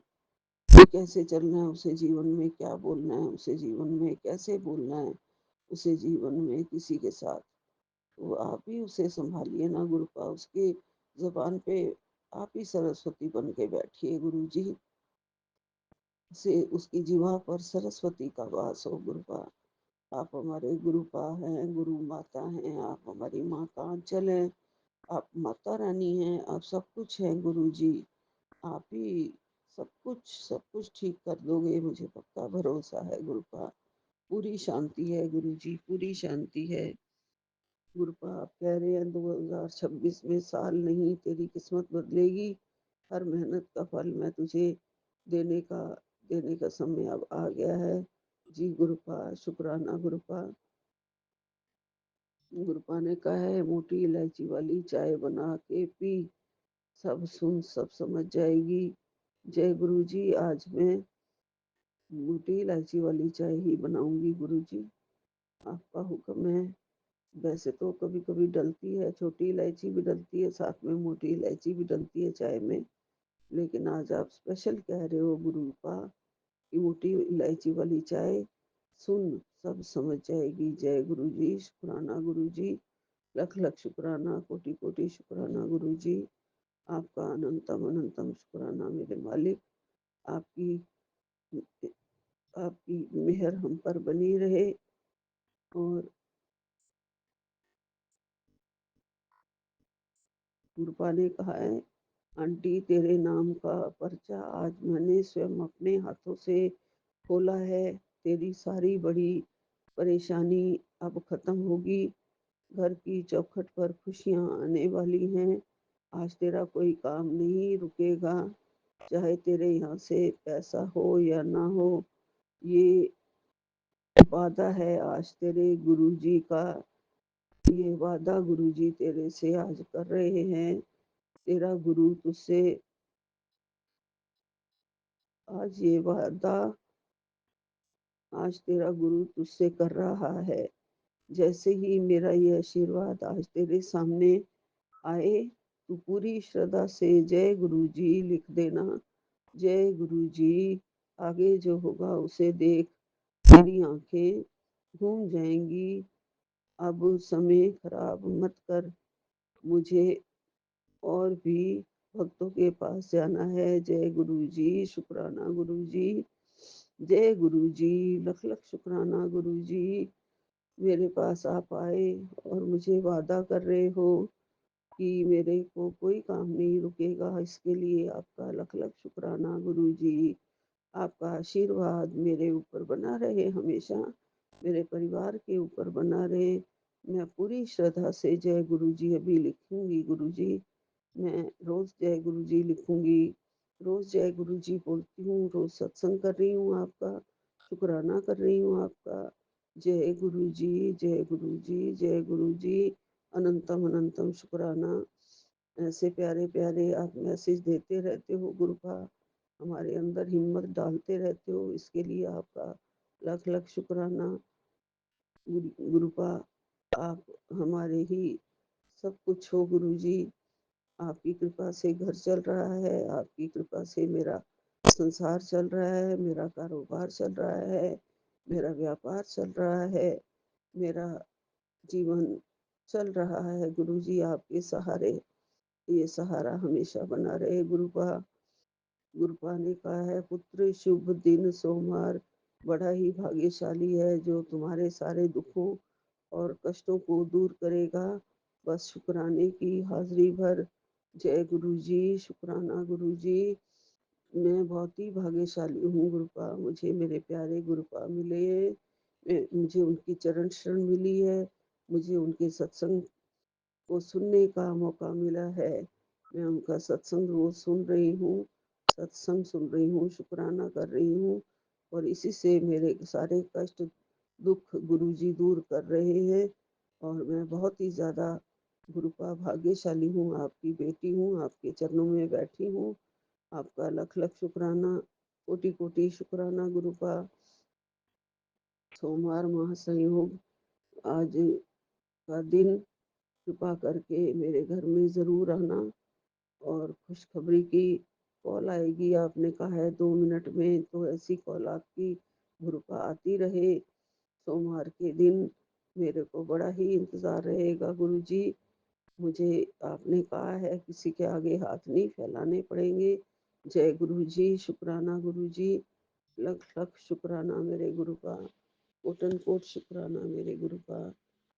कि कैसे चलना है, उसे जीवन में क्या बोलना है, उसे जीवन में कैसे बोलना है, उसे जीवन में किसी के साथ, तो आप ही उसे संभालिए ना गुरुपा, उसके जबान पे आप ही सरस्वती बन के बैठिए गुरु जी, से उसकी जीवा पर सरस्वती का वास हो गुरुपा। आप हमारे गुरुपा हैं, गुरु माता हैं, आप हमारी माँ का आंचल हैं, आप माता रानी हैं, आप सब कुछ हैं गुरु जी। आप ही सब कुछ ठीक कर दोगे, मुझे पक्का भरोसा है गुरुपा। पूरी शांति है गुरु जी, पूरी शांति है गुरुपा। आप कह रहे हैं 2026 में साल नहीं, तेरी किस्मत बदलेगी, हर मेहनत का फल मैं तुझे देने का देने का समय अब आ गया है। जी गुरुपा, शुक्राना गुरुपा। गुरुपा ने कहा है मोटी इलायची वाली चाय बना के पी, सब सुन सब समझ जाएगी। जय गुरु जी, आज मैं मोटी इलायची वाली चाय ही बनाऊंगी गुरु जी, आपका हुक्म है। वैसे तो कभी कभी डलती है, छोटी इलायची भी डलती है, साथ में मोटी इलायची भी डलती है चाय में, लेकिन आज आप स्पेशल कह रहे हो गुरुपा कि मोटी इलायची वाली चाय सुन सब समझ जाएगी। जय गुरु जी, शुक्राना गुरु जी, लख लख शुक्राना, कोटि कोटि शुक्राना गुरु जी। आपका अनंतम अनंतम शुक्राना मेरे मालिक। आपकी आपकी मेहर हम पर बनी रहे। और गुरुपा ने कहा है आंटी तेरे नाम का पर्चा आज मैंने स्वयं अपने हाथों से खोला है, तेरी सारी बड़ी परेशानी अब खत्म होगी, घर की चौखट पर खुशियां आने वाली हैं। आज तेरा कोई काम नहीं रुकेगा, चाहे तेरे यहाँ से पैसा हो या ना हो, ये वादा है आज तेरे गुरुजी का, ये वादा गुरुजी तेरे से आज कर रहे हैं तेरा गुरु तुझसे आज ये वादा आज तेरा गुरु तुझसे कर रहा है। जैसे ही मेरा ये आशीर्वाद आज तेरे सामने आए, तू पूरी श्रद्धा से जय गुरु जी लिख देना। जय गुरु जी। आगे जो होगा उसे देख तेरी आंखें घूम जाएंगी। अब समय खराब मत कर, मुझे और भी भक्तों के पास जाना है। जय गुरु जी। शुक्राना गुरु जी। जय गुरु जी। लख लख शुक्राना गुरु जी। मेरे पास आप आए और मुझे वादा कर रहे हो कि मेरे को कोई काम नहीं रुकेगा। इसके लिए आपका लख लख शुक्राना गुरु जी। आपका आशीर्वाद मेरे ऊपर बना रहे हमेशा, मेरे परिवार के ऊपर बना रहे। मैं पूरी श्रद्धा से जय गुरु जी अभी लिखूंगी। गुरु जी, मैं रोज जय गुरु जी लिखूंगी, रोज जय गुरु जी बोलती हूँ, रोज सत्संग कर रही हूँ आपका, शुक्राना कर रही हूँ आपका। जय गुरु जी। जय गुरु जी। जय गुरु जी। अनंतम अनंतम शुक्राना। ऐसे प्यारे प्यारे आप मैसेज देते रहते हो गुरुपा, हमारे अंदर हिम्मत डालते रहते हो, इसके लिए आपका लाख लाख शुक्राना। गुरुपा, आप हमारे ही सब कुछ हो गुरु जी। आपकी कृपा से घर चल रहा है, आपकी कृपा से मेरा संसार चल रहा है, मेरा कारोबार चल रहा है, मेरा व्यापार चल रहा है, मेरा जीवन चल रहा है। गुरु जी आपके सहारे, ये सहारा हमेशा बना रहे गुरुपा। गुरुपा ने कहा है, पुत्र शुभ दिन सोमवार बड़ा ही भाग्यशाली है जो तुम्हारे सारे दुखों और कष्टों को दूर करेगा। बस शुक्राने की हाजिरी भर। जय गुरु जी। शुक्राना गुरु जी। मैं बहुत ही भाग्यशाली हूँ गुरुपा, मुझे मेरे प्यारे गुरुपा मिले हैं। मुझे उनकी चरण शरण मिली है, मुझे उनके सत्संग को सुनने का मौका मिला है। मैं उनका सत्संग रोज सुन रही हूँ, सत्संग सुन रही हूँ, शुक्राना कर रही हूँ, और इसी से मेरे सारे कष्ट दुख गुरु जी दूर कर रहे हैं। और मैं बहुत ही ज़्यादा गुरुपा भाग्यशाली हूँ, आपकी बेटी हूँ, आपके चरणों में बैठी हूँ। आपका लख लख शुक्राना, कोटि कोटि शुक्राना गुरुपा। सोमवार महासंयोग आज का दिन कृपा करके मेरे घर में ज़रूर आना, और खुशखबरी की कॉल आएगी। आपने कहा है 2 मिनट में, तो ऐसी कॉल आपकी गुरुपा आती रहे। सोमवार के दिन मेरे को बड़ा ही इंतज़ार रहेगा गुरु जी। मुझे आपने कहा है किसी के आगे हाथ नहीं फैलाने पड़ेंगे। जय गुरु जी। शुक्राना गुरु जी। लख लख शुक्राना मेरे गुरुपा, कोटन कोट शुक्राना मेरे गुरुपा।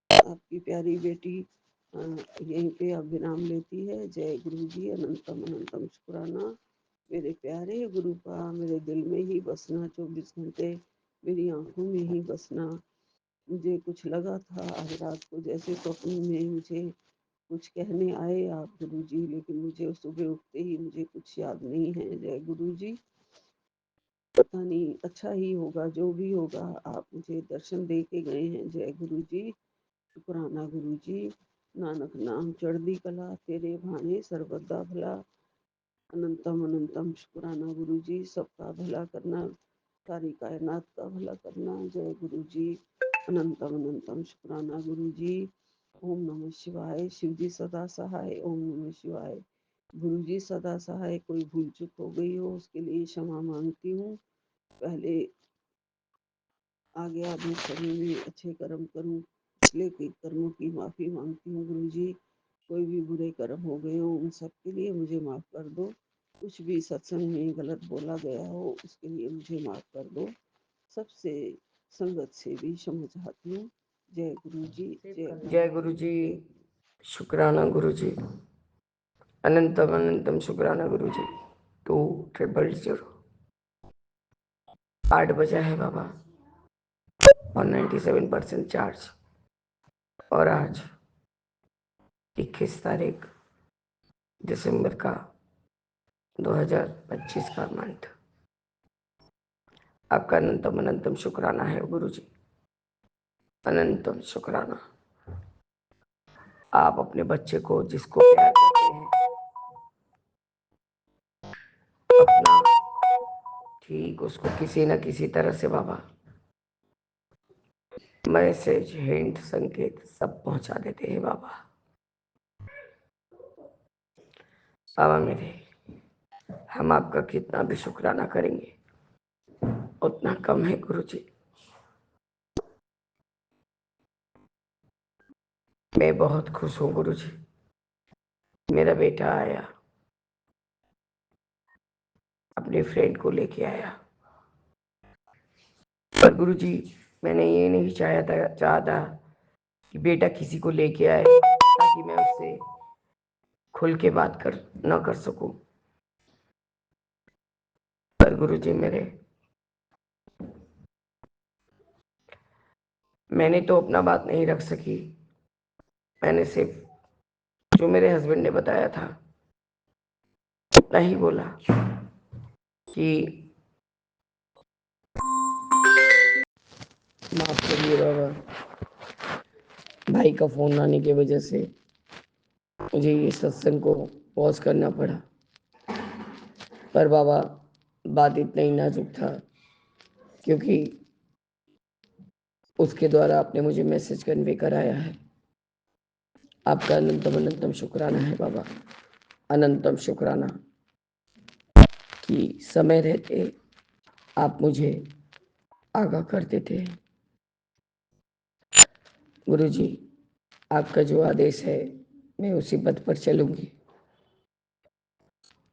आपकी प्यारी बेटी यहीं पे अब विराम लेती है। जय गुरु जी। अनंतम अनंतम शुक्राना मेरे प्यारे गुरुपा, मेरे दिल में ही बसना 24 घंटे, मेरी आंखों में ही बसना। मुझे कुछ लगा था आज रात को, जैसे स्वप्न में मुझे कुछ कहने आए आप गुरु जी, लेकिन मुझे सुबह उठते ही मुझे कुछ याद नहीं है। जय गुरु जी। पता नहीं, अच्छा ही होगा जो भी होगा, आप मुझे दर्शन दे के गए हैं। जय गुरु जी। शुक्राना गुरु जी। नानक नाम चढ़दी कला, तेरे भाने सर्वदा भला। अनंतम अनंतम शुक्राना गुरु जी। सबका भला करना, सारी कायनात का भला करना। जय गुरु जी। अनंतम अनंतम शुक्राना गुरु जी। ओम नमः शिवाय। शिव जी सदा सहाय। ओम नमः शिवाय। गुरु जी सदा सहाय। कोई भूल चूक हो गई हो उसके लिए क्षमा मांगती हूँ। पहले आगे आगे समय में अच्छे कर्म करूँ, पिछले के कर्मों की माफ़ी मांगती हूँ गुरु जी। कोई भी बुरे कर्म हो गए हो उन सब के लिए मुझे माफ़ कर दो। कुछ भी सत्संग में गलत बोला गया हो उसके लिए मुझे माफ़ कर दो। सबसे संगत से भी क्षमा चाहती हूँ। जय गुरु जी। जय गुरु जी। शुक्राना गुरु जी। अनंतम अनंतम शुक्राना गुरु जी। 2000। 8 बजा है बाबा, और 97% चार्ज। और आज 21 दिसंबर का 2025 का मंथ। आपका अनंतम अनंतम शुक्राना है गुरु जी, अनंतम शुक्राना। आप अपने बच्चे को जिसको प्यार करते हैं अपना ठीक उसको किसी न किसी तरह से बाबा मैसेज, हिंट, संकेत सब पहुंचा देते हैं बाबा। बाबा मेरे, हम आपका कितना भी शुक्राना करेंगे उतना कम है गुरुजी। मैं बहुत खुश हूँ गुरुजी, मेरा बेटा आया, अपने फ्रेंड को लेके आया। पर गुरुजी मैंने ये नहीं चाहता कि बेटा किसी को लेके आए ताकि मैं उससे खुल के बात न कर सकूं। पर गुरुजी मेरे, मैंने तो अपना बात नहीं रख सकी। मैंने सिर्फ जो मेरे हस्बैंड ने बताया था उतना ही बोला कि माफ करिए बाबा, भाई का फोन आने की वजह से मुझे ये सत्संग को पॉज करना पड़ा। पर बाबा बात इतना ही नाजुक था क्योंकि उसके द्वारा आपने मुझे मैसेज कन्वे कराया है। आपका अनंतम अनंतम शुक्राना है बाबा, अनंतम शुक्राना कि समय रहते आप मुझे आगाह करते थे। गुरुजी आपका जो आदेश है मैं उसी पथ पर चलूंगी,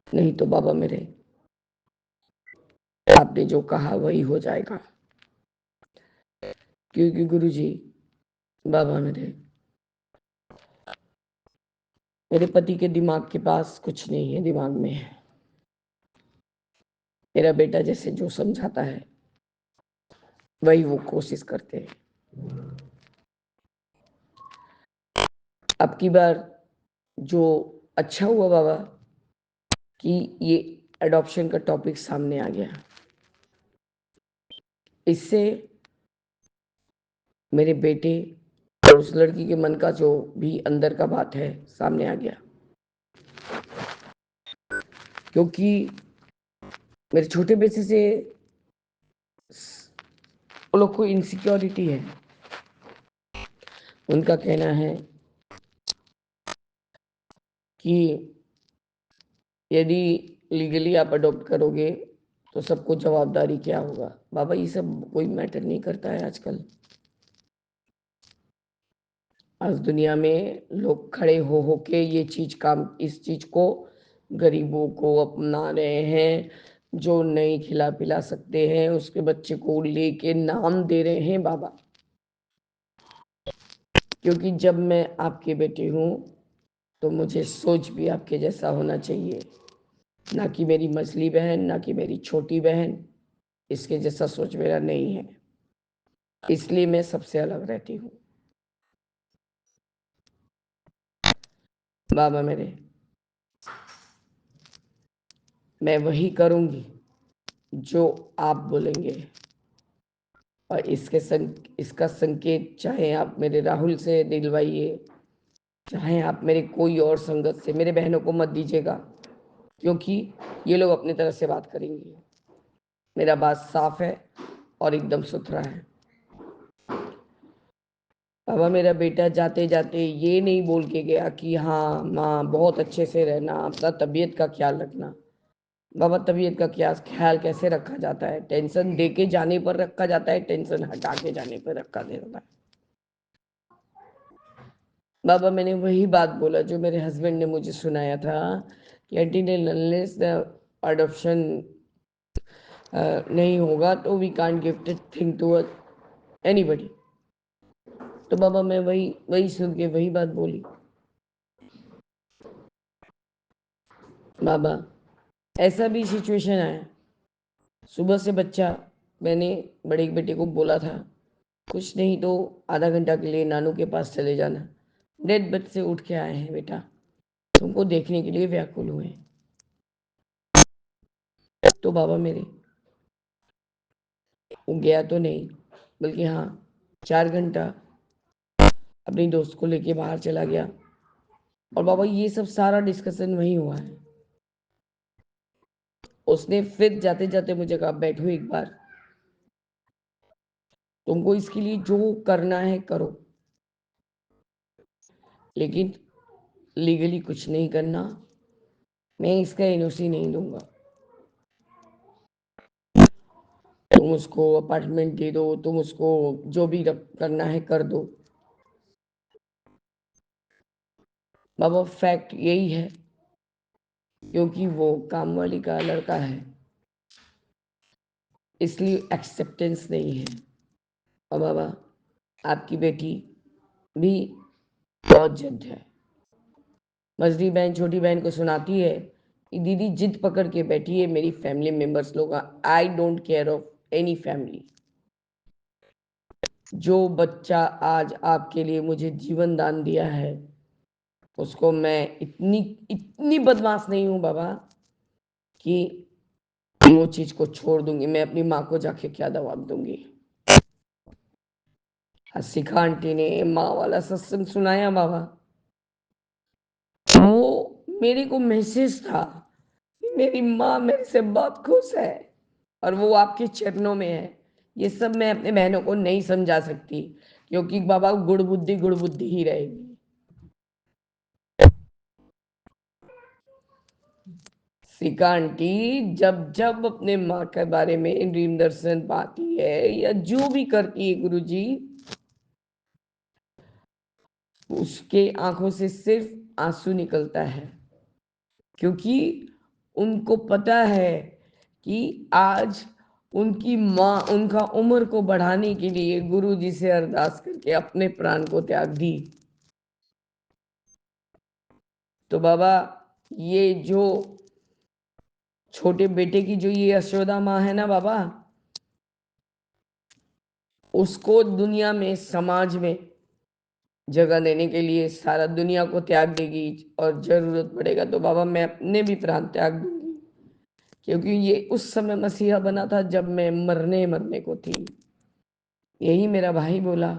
नहीं तो बाबा मेरे आपने जो कहा वही हो जाएगा। क्योंकि गुरुजी बाबा मेरे पति के दिमाग के पास कुछ नहीं है, दिमाग में है। मेरा बेटा जैसे जो समझाता है वही वो कोशिश करते हैं। अब की बार जो अच्छा हुआ बाबा कि ये एडॉप्शन का टॉपिक सामने आ गया, इससे मेरे बेटे और उस लड़की के मन का जो भी अंदर का बात है सामने आ गया। क्योंकि मेरे छोटे बेटे से वो लोग को इनसिक्योरिटी है। उनका कहना है कि यदि लीगली आप अडॉप्ट करोगे तो सबको जवाबदारी क्या होगा। बाबा ये सब कोई मैटर नहीं करता है आजकल। आज दुनिया में लोग खड़े हो के ये चीज काम इस चीज को गरीबों को अपना रहे हैं। जो नहीं खिला पिला सकते हैं उसके बच्चे को लेके नाम दे रहे हैं बाबा। क्योंकि जब मैं आपके बेटे हूं तो मुझे सोच भी आपके जैसा होना चाहिए, ना कि मेरी मछली बहन, ना कि मेरी छोटी बहन। इसके जैसा सोच मेरा नहीं है, इसलिए मैं सबसे अलग रहती हूँ। बाबा मेरे, मैं वही करूंगी जो आप बोलेंगे। और इसका संकेत चाहे आप मेरे राहुल से दिलवाइए, चाहे आप मेरे कोई और संगत से, मेरे बहनों को मत दीजिएगा क्योंकि ये लोग अपनी तरफ से बात करेंगे। मेरा बात साफ है और एकदम सुथरा है। बाबा मेरा बेटा जाते जाते ये नहीं बोल के गया कि हाँ माँ बहुत अच्छे से रहना, अपना तबीयत का ख्याल रखना। बाबा तबीयत का क्या ख्याल कैसे रखा जाता है? टेंशन दे के जाने पर रखा जाता है, टेंशन हटा के जाने पर रखा जाता है। बाबा मैंने वही बात बोला जो मेरे हस्बैंड ने मुझे सुनाया था कि अनटिल अडॉप्शन नहीं होगा तो we can't gift it thing to anybody. तो बाबा मैं वही वही सुन के वही बात बोली। बाबा ऐसा भी सिचुएशन आया, सुबह से बच्चा, मैंने बड़े बेटे को बोला था कुछ नहीं तो आधा घंटा के लिए नानू के पास चले जाना। डेढ़ बजे से उठ के आए हैं बेटा, तुमको देखने के लिए व्याकुल हुए। तो बाबा मेरे वो गया तो नहीं, बल्कि हाँ 4 घंटा अपनी दोस्त को लेके बाहर चला गया। और बाबा ये सब सारा डिस्कशन वही हुआ है। उसने फिर जाते जाते मुझे कहा बैठो एक बार, तुमको इसके लिए जो करना है करो, लेकिन लीगली कुछ नहीं करना, मैं इसका एनओसी नहीं दूंगा। तुम उसको अपार्टमेंट दे दो, तुम उसको जो भी करना है कर दो। बाबा फैक्ट यही है, क्योंकि वो काम वाली का लड़का है, इसलिए एक्सेप्टेंस नहीं है। और बाबा आपकी बेटी भी बहुत जिद है। मझली बहन छोटी बहन को सुनाती है कि दीदी जिद पकड़ के बैठी है, मेरी फैमिली मेंबर्स लोग, I don't care of any family. जो बच्चा आज आपके लिए मुझे जीवन दान दिया है, उसको मैं इतनी इतनी बदमाश नहीं हूं बाबा कि वो चीज को छोड़ दूंगी। मैं अपनी माँ को जाके क्या जवाब दूंगी। हसीखा आंटी ने माँ वाला सत्संग सुनाया बाबा, वो मेरे को महसूस था कि मेरी माँ मेरे से बहुत खुश है और वो आपके चरणों में है। ये सब मैं अपने बहनों को नहीं समझा सकती, क्योंकि बाबा गुड़ बुद्धि ही रहेगी। सिका आंटी जब जब अपने माँ के बारे में ड्रीम दर्शन पाती है या जो भी करती है गुरुजी, उसके आंखों से सिर्फ आंसू निकलता है, क्योंकि उनको पता है कि आज उनकी माँ उनका उम्र को बढ़ाने के लिए गुरु जी से अरदास करके अपने प्राण को त्याग दी। तो बाबा ये जो छोटे बेटे की जो ये यशोदा माँ है ना बाबा, उसको दुनिया में समाज में जगह देने के लिए सारा दुनिया को त्याग देगी, और जरूरत पड़ेगा तो बाबा मैं अपने भी प्राण त्याग दूंगी, क्योंकि ये उस समय मसीहा बना था जब मैं मरने मरने को थी। यही मेरा भाई बोला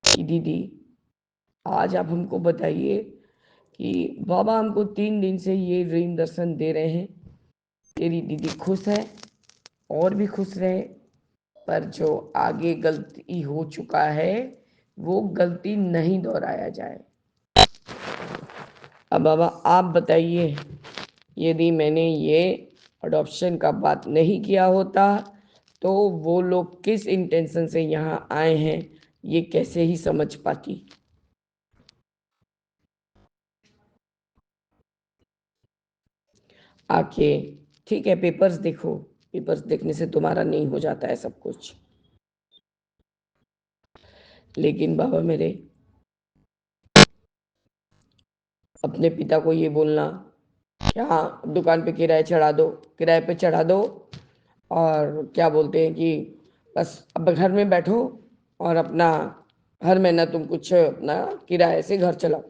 कि दीदी आज आप हमको बताइए कि बाबा हमको 3 दिन से ये ड्रीम दर्शन दे रहे हैं, तेरी दीदी खुश है और भी खुश रहे, पर जो आगे गलती हो चुका है वो गलती नहीं दोहराया जाए। अब बाबा आप बताइए, यदि मैंने ये अडॉप्शन का बात नहीं किया होता तो वो लोग किस इंटेंशन से यहाँ आए हैं ये कैसे ही समझ पाती। आके ठीक है पेपर्स देखो, पेपर्स देखने से तुम्हारा नहीं हो जाता है सब कुछ, लेकिन बाबा मेरे अपने पिता को ये बोलना कि हाँ दुकान पे किराए चढ़ा दो, किराए पे चढ़ा दो, और क्या बोलते हैं कि बस अब घर में बैठो और अपना हर महीना तुम कुछ अपना किराए से घर चलाओ।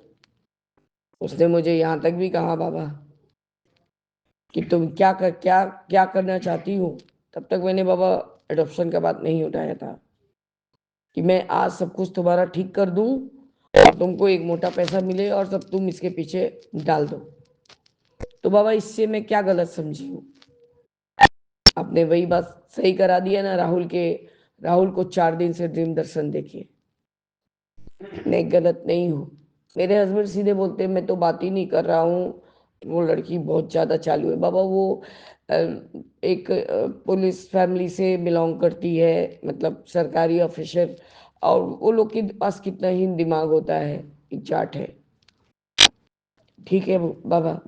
उसने मुझे यहाँ तक भी कहा बाबा कि तुम क्या करना चाहती हो। तब तक मैंने बाबा एडॉप्शन का बात नहीं उठाया था कि मैं आज सब कुछ तुम्हारा ठीक कर दूं और तुमको एक मोटा पैसा मिले और सब तुम इसके पीछे डाल दो। तो बाबा इससे मैं क्या गलत समझी हूँ। आपने वही बात सही करा दिया ना, राहुल को 4 दिन से ड्रीम दर्शन देखिए। नहीं गलत नहीं हूँ। मेरे हस्बैंड सीधे बोलते हैं मैं तो बात ही नहीं कर रहा हूँ, वो लड़की बहुत ज़्यादा चालू है। बाबा वो एक पुलिस फैमिली से बिलोंग करती है, मतलब सरकारी ऑफिसर, और वो लोग के पास कितना ही दिमाग होता है, एक जाट है। ठीक है बाबा,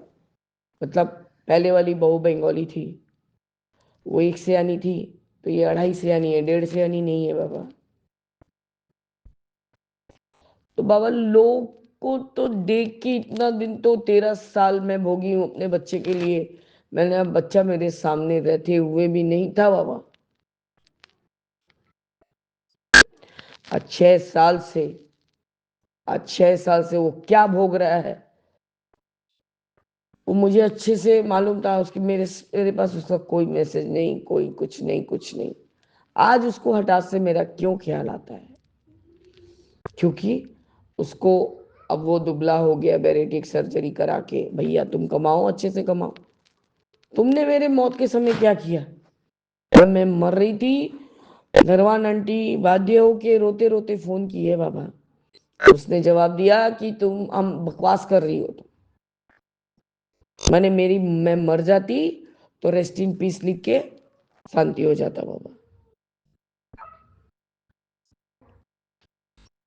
मतलब पहले वाली बहू बंगाली थी, वो 1 सियानी थी, तो ये 2.5 सियानी है, 1.5 सियानी नहीं है बाबा। तो बाबा लोग को तो देख के इतना दिन तो 13 साल मैं भोगी हूँ अपने बच्चे के लिए, मैंने अब बच्चा मेरे सामने रहते हुए भी नहीं था बाबा। 6 साल से, आज 6 साल से वो क्या भोग रहा है वो मुझे अच्छे से मालूम था। उसकी मेरे पास उसका कोई मैसेज नहीं, कोई कुछ नहीं, कुछ नहीं। आज उसको हठात से मेरा क्यों ख्याल आता है, क्योंकि उसको अब वो दुबला हो गया, बैरेटिक सर्जरी करा के, भैया तुम कमाओ अच्छे से कमाओ। तुमने मेरे मौत के समय क्या किया? जब मैं मर रही थी, धरवान आंटी बाध्य होके रोते रोते फोन किए बाबा। उसने जवाब दिया कि तुम हम बकवास कर रही हो। मैं मर जाती तो रेस्ट इन पीस लिख के शांति हो जाता बाबा।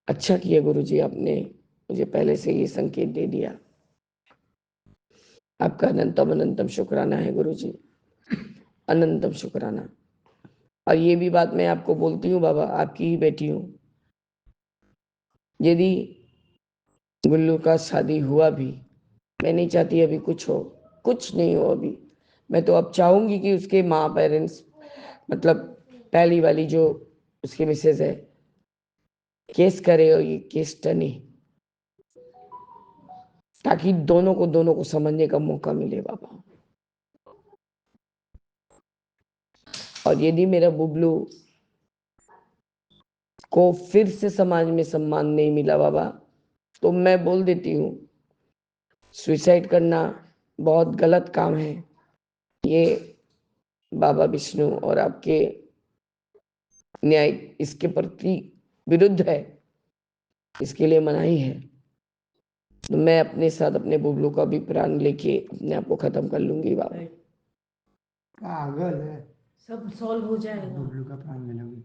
अच्छा किया गुरुजी, आपने मुझे पहले से ये संकेत दे दिया। आपका अनंतम अनंतम शुक्राना है गुरुजी, अनंतम शुक्राना। और ये भी बात मैं आपको बोलती हूँ बाबा, आपकी ही बेटी हूँ। यदि गुल्लू का शादी हुआ भी, मैं नहीं चाहती अभी कुछ हो, कुछ नहीं हो अभी। मैं तो अब चाहूंगी कि उसके माँ पेरेंट्स, मतलब पहली वाली जो उसकी मिसेज है, केस करे और ये केस टने, ताकि दोनों को समझने का मौका मिले बाबा। और यदि मेरा बुबलू को फिर से समाज में सम्मान नहीं मिला बाबा, तो मैं बोल देती हूँ, सुसाइड करना बहुत गलत काम है। ये बाबा विष्णु और आपके न्याय इसके प्रति विरुद्ध है, इसके लिए मनाही है। तो मैं अपने साथ अपने बुबलू का भी प्राण लेके अपने आप को खत्म कर लूंगी बाबा। पागल है, सब सॉल्व हो जाएगा। बुबलू का प्राण ले लोगी।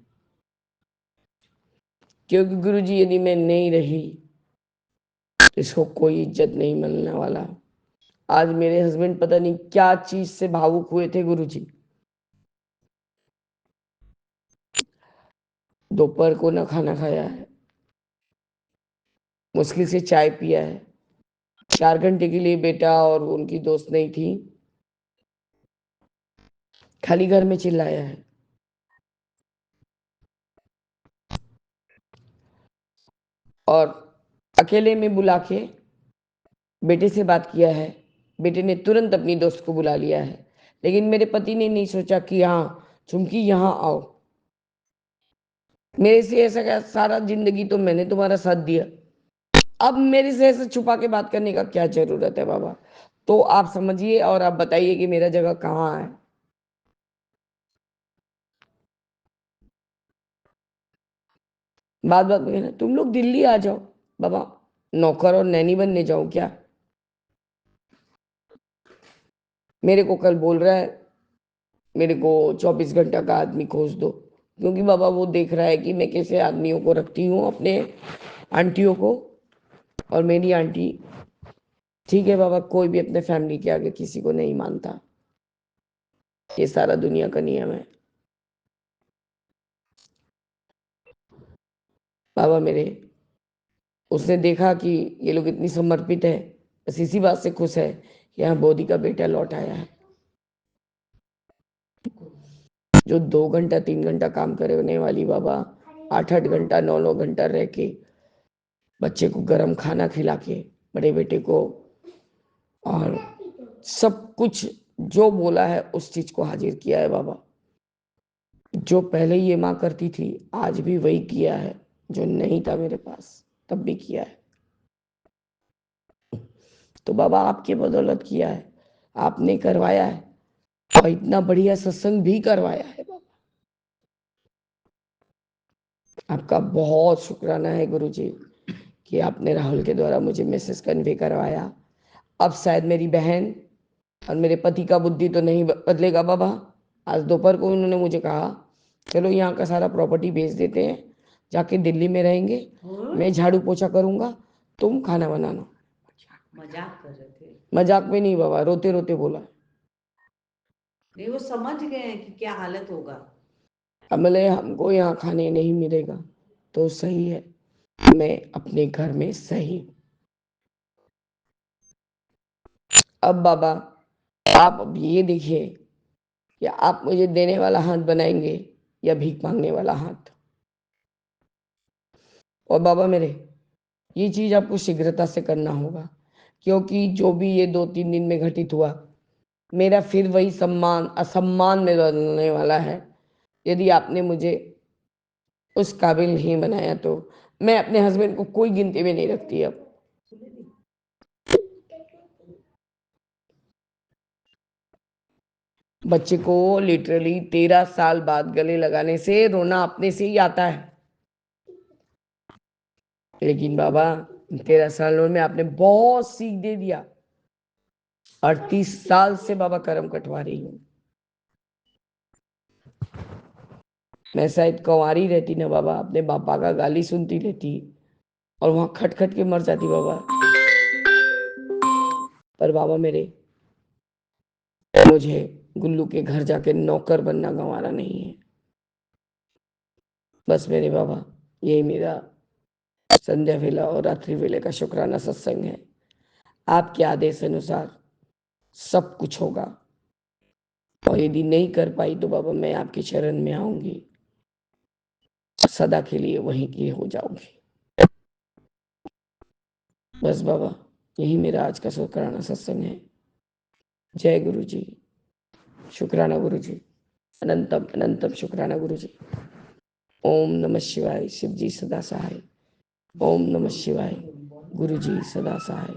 क्योंकि गुरुजी यदि मैं नहीं रही तो इसको कोई इज्जत नहीं मिलने वाला। आज मेरे हस्बैंड पता नहीं क्या चीज से भावुक हुए थे गुरुजी। दोपहर को ना खाना खाया है, मुश्किल से चाय पिया है। 4 घंटे के लिए बेटा और उनकी दोस्त नहीं थी, खाली घर में चिल्लाया है। और अकेले में बुला के बेटे से बात किया है। बेटे ने तुरंत अपनी दोस्त को बुला लिया है, लेकिन मेरे पति ने नहीं सोचा कि हाँ चुमकी यहाँ आओ। मेरे से ऐसा क्या, सारा जिंदगी तो मैंने तुम्हारा साथ दिया, अब मेरे से ऐसे छुपा के बात करने का क्या जरूरत है बाबा? तो आप समझिए और आप बताइए कि मेरा जगह कहाँ है। बात बात में कहना तुम लोग दिल्ली आ जाओ बाबा, नौकर और नैनी बनने जाओ क्या? मेरे को कल बोल रहा है मेरे को 24 घंटा का आदमी खोज दो, क्योंकि बाबा वो देख रहा है कि मैं कैसे आदमियों को रखती हूँ अपने आंटियों को। और मेरी आंटी ठीक है बाबा, कोई भी अपने फैमिली के आगे किसी को नहीं मानता, ये सारा दुनिया का नियम है बाबा मेरे। उसने देखा कि ये लोग इतनी समर्पित है, बस इसी बात से खुश है कि यहाँ बोधी का बेटा लौट आया है। जो 2 घंटा 3 घंटा काम करे होने वाली बाबा 8 8 घंटा 9 9 घंटा रह के बच्चे को गर्म खाना खिला के, बड़े बेटे को, और सब कुछ जो बोला है उस चीज को हाजिर किया है बाबा। जो पहले ये माँ करती थी आज भी वही किया है, जो नहीं था मेरे पास तब भी किया है। तो बाबा आपके बदौलत किया है, आपने करवाया है, और इतना बढ़िया सत्संग भी करवाया है बाबा। आपका बहुत शुक्राना है गुरुजी कि आपने राहुल के द्वारा मुझे मैसेज कन्वे करवाया। अब शायद मेरी बहन और मेरे पति का बुद्धि तो नहीं बदलेगा बाबा। आज दोपहर को उन्होंने मुझे कहा चलो यहाँ का सारा प्रॉपर्टी बेच देते हैं, जाके दिल्ली में रहेंगे, मैं झाड़ू पोछा करूंगा, तुम खाना बनाना। मजाक कर रहे थे। मजाक में नहीं बाबा, रोते रोते बोला। नहीं, वो समझ गए हैं कि क्या हालत होगा। अब बोले हमको यहाँ खाने नहीं मिलेगा तो सही है, मैं अपने घर में सही। अब बाबा आप अब ये देखिए कि आप मुझे देने वाला हाथ बनाएंगे या भीख मांगने वाला हाथ। और बाबा मेरे ये चीज आपको शीघ्रता से करना होगा, क्योंकि जो भी ये 2 3 दिन में घटित हुआ, मेरा फिर वही सम्मान असम्मान में बदलने वाला है। यदि आपने मुझे उस काबिल नहीं बनाया तो मैं अपने हस्बैंड को कोई गिनती में नहीं रखती अब। बच्चे को लिटरली 13 साल बाद गले लगाने से रोना अपने से ही आता है, लेकिन बाबा 13 सालों में आपने बहुत सीख दे दिया। 38 साल से बाबा कर्म कटवा रही हूँ। मैं शायद कुंवारी रहती ना बाबा, अपने पापा का गाली सुनती रहती और वहां खट खट के मर जाती बाबा। पर बाबा मेरे, मुझे गुल्लू के घर जाके नौकर बनना गंवारा नहीं है। बस मेरे बाबा, यही मेरा संध्या वेला और रात्रि वेले का शुक्राना सत्संग है। आपके आदेश अनुसार सब कुछ होगा, और यदि नहीं कर पाई तो बाबा मैं आपकी शरण में आऊंगी, सदा के लिए वहीं की हो जाऊंगी। बस बाबा, यही मेरा आज का शुक्राना सत्संग है। जय गुरु जी, शुक्राना गुरु जी, अनंतम अनंतम शुक्राना गुरु जी। ओम नमः शिवाय। शिव जी सदा सहाय। ओम नमः शिवाय। गुरु जी सदा सहाय।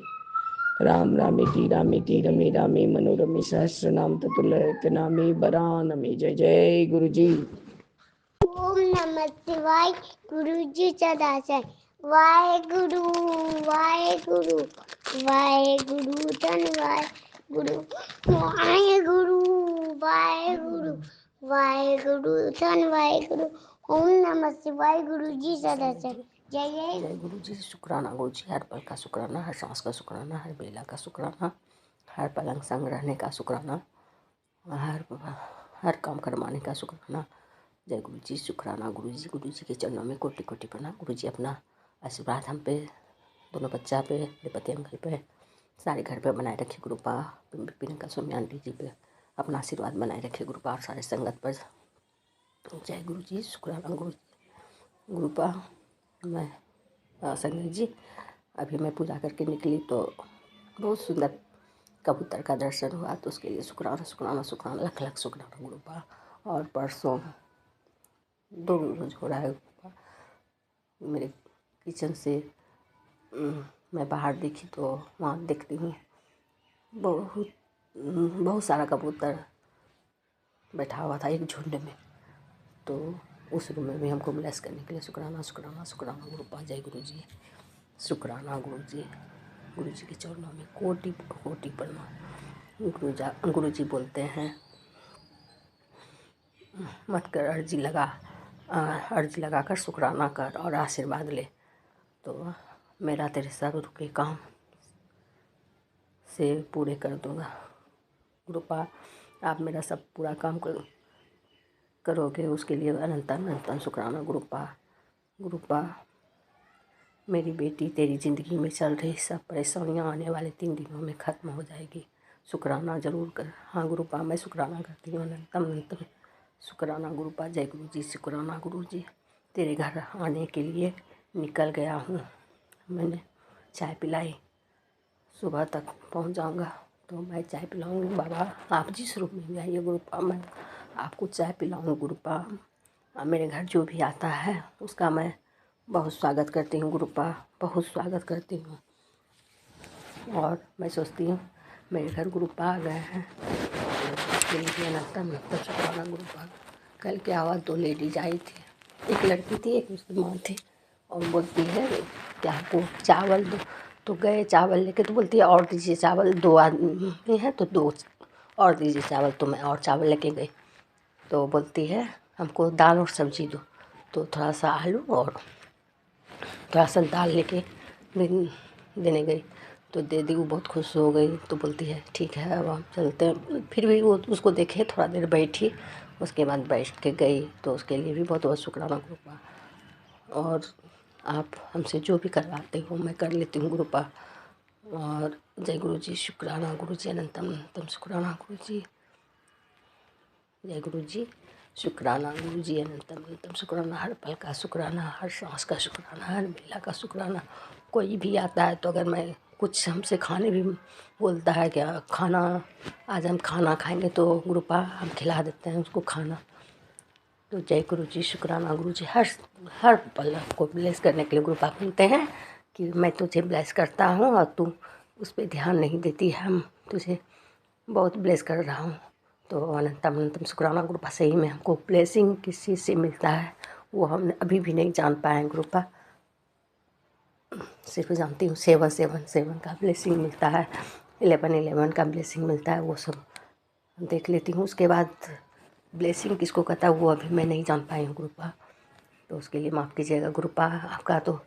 राम रामेति रमे रामे मनोरमे सहस्र नाम ततुल्य नामे बरानमे। जय जय गुरु जी। ओम नमः शिवाय। गुरु जी सदाचार। वाहेगुरु वाहेगुरु वाहेगुरु धन्यवाद गुरु। वाहेगुरु वाहेगुरु वाहेगुरु धन्यवाद गुरु। ओम नमः शिवाय। गुरु जी सदाचार। जय जय जय गुरु जी। शुक्राना गुरु जी। हर पल का शुक्राना, हर सांस का शुक्राना, हर बेला का शुक्राना, हर पलंग संग रहने का शुक्राना, हर काम करवाने का शुक्राना। जय गुरु जी। शुक्राना गुरु जी। गुरु जी के चरणों में कोटि कोटि प्रणाम। गुरु जी अपना आशीर्वाद हम पे, दोनों बच्चा पे, मेरे पति अंकल पे, सारे घर पे बनाए रखे गुरुपा। प्रियंका सोम्या आंटी जी पे अपना आशीर्वाद बनाए रखे गुरुपा, और सारे संगत पर। जय गुरु जी। शुक्राना गुरु जी। गुरुपा मैं संगत जी, अभी मैं पूजा करके निकली तो बहुत सुंदर कबूतर का दर्शन हुआ, तो उसके लिए शुक्राना शुक्राना शुक्राना, लख लख शुक्राना गुरुपा। और परसों 2 रोज हो रहा है गुरुपा, मेरे किचन से मैं बाहर देखी तो वहाँ देखती हूँ बहुत सारा कबूतर बैठा हुआ था एक झुंड में। तो उस रूम में भी हमको ब्लेस करने के लिए शुक्राना शुक्राना शुक्राना गुरुपा। जय गुरु जी। शुक्राना गुरु जी। गुरु जी के चरणों में कोटि कोटि प्रणाम। गुरु जी बोलते हैं मत कर, अर्जी लगा कर शुक्राना कर और आशीर्वाद ले, तो मेरा तेरे सब रुके काम से पूरे कर दूंगा। गुरुपा आप मेरा सब पूरा काम करोगे, उसके लिए अनंतन अनंतन शुक्राना गुरुपा। गुरुपा मेरी बेटी तेरी ज़िंदगी में चल रही सब परेशानियाँ आने वाले 3 दिनों में ख़त्म हो जाएगी। शुक्राना ज़रूर कर। हाँ गुरुपा, मैं शुक्राना करती हूँ अनंतम अनंतम शुक्राना गुरुपा। जय गुरु जी। शुक्राना गुरु जी। तेरे घर आने के लिए निकल गया हूँ, मैंने चाय पिलाई, सुबह तक पहुँच जाऊँगा तो मैं चाय पिलाऊँगी बाबा। आप जिस रूप में भी आइए गुरुपा, मैं आपको चाय पिलाऊँगी गुरुपा। मेरे घर जो भी आता है उसका मैं बहुत स्वागत करती हूँ गुरुपा, बहुत स्वागत करती हूँ। और मैं सोचती हूँ मेरे घर गुरुपा आ गए हैं, उसके लिए अनंतम अनंतम शुक्राना गुरुपा। कल क्या हुआ, 2 लेडीज आई थी, एक लड़की थी एक उसकी माँ थी, और बोलती है कि आपको चावल दो, तो गए चावल लेके, तो बोलती है और दीजिए चावल, 2 आदमी हैं तो 2 और दीजिए चावल। तो मैं और चावल लेके गई, तो बोलती है हमको दाल और सब्जी दो, तो थोड़ा सा आलू और थोड़ा सा दाल लेके देने गई, तो दे दी। वो बहुत खुश हो गई, तो बोलती है ठीक है अब हम चलते हैं। फिर भी वो उसको देखे, थोड़ा देर बैठी, उसके बाद बैठ के गई, तो उसके लिए भी बहुत बहुत शुक्राना गुरुपा। और आप हमसे जो भी करवाते हो मैं कर लेती हूँ गुरुपा। और जय गुरु जी। शुक्राना गुरु जी। अनंतम अनंतम शुक्राना गुरु जी। जय गुरु जी। शुक्राना गुरु जी। अनंतम अनंतम शुक्राना। हर पल का शुक्राना, हर सांस का शुक्राना, हर बेला का शुक्राना। कोई भी आता है तो अगर मैं कुछ हमसे खाने भी बोलता है क्या खाना, आज हम खाना खाएंगे, तो गुरुपा हम खिला देते हैं उसको खाना। तो जय गुरु जी। शुक्राना गुरु जी। हर पल को ब्लेस करने के लिए गुरुपा बोलते हैं कि मैं तुझे ब्लेस करता हूँ और तू उस पर ध्यान नहीं देती है, हम तुझे बहुत ब्लेस कर रहा हूँ, तो अनंतम अनंतम शुक्राना गुरुपा। सही में हमको ब्लेसिंग किस चीज़ से मिलता है वो हम अभी भी नहीं जान पाए हैं गुरुपा। सिर्फ जानती हूँ 777 का ब्लेसिंग मिलता है, 1111 का ब्लेसिंग मिलता है, वो सब देख लेती हूँ। उसके बाद ब्लेसिंग किसको कहता है वो अभी मैं नहीं जान पाई हूँ गुरुपा, तो उसके लिए माफ़ कीजिएगा गुरुपा। आपका तो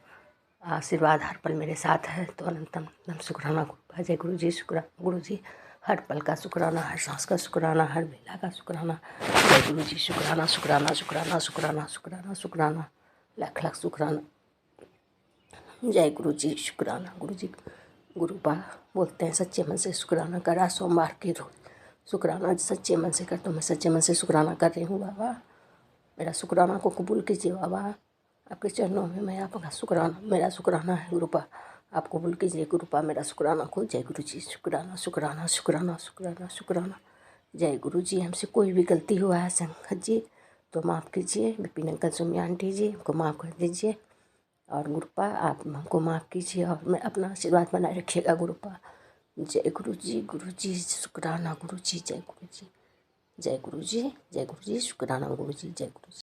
आशीर्वाद हर पल मेरे साथ है, तो अनंतम अनंत शुक्राना गुरुपा। जय गुरु जी। शुक्राना गुरु जी, हर पल का शुक्राना, हर सांस का शुक्राना, हर बेला का शुक्राना। जय गुरु जी। शुक्राना शुक्राना शुक्राना शुक्राना शुक्राना शुक्राना, लाख लाख शुक्राना। जय गुरु जी। शुक्राना गुरु जी। गुरुपा बोलते हैं सच्चे मन से शुक्राना करा सोमवार के रोज। शुक्राना सच्चे मन से कर, तो मैं सच्चे मन से शुक्राना कर रही हूँ बाबा। मेरा शुक्राना को कबूल कीजिए बाबा, आपके चरणों में मैं आपका शुक्राना, मेरा शुक्राना है गुरुपा, आप कबूल कीजिए गुरुपा मेरा शुक्राना को। जय गुरु जी। शुक्राना शुक्राना शुक्राना शुक्राना शुक्राना। जय गुरु जी। हमसे कोई भी गलती हुआ है संगत जी तो माफ़ कीजिए। विपिन अंकल, सुमी आंटी जी हमको माफ़ कर दीजिए, और गुरुपा आप हमको माफ़ कीजिए और मैं अपना आशीर्वाद बनाए रखिएगा गुरुपा। जय गुरु जी। गुरु जी शुक्राना गुरु जी। जय गुरु जी। जय गुरु जी। जय गुरु जी। शुक्राना गुरु जी। जय गुरु जी।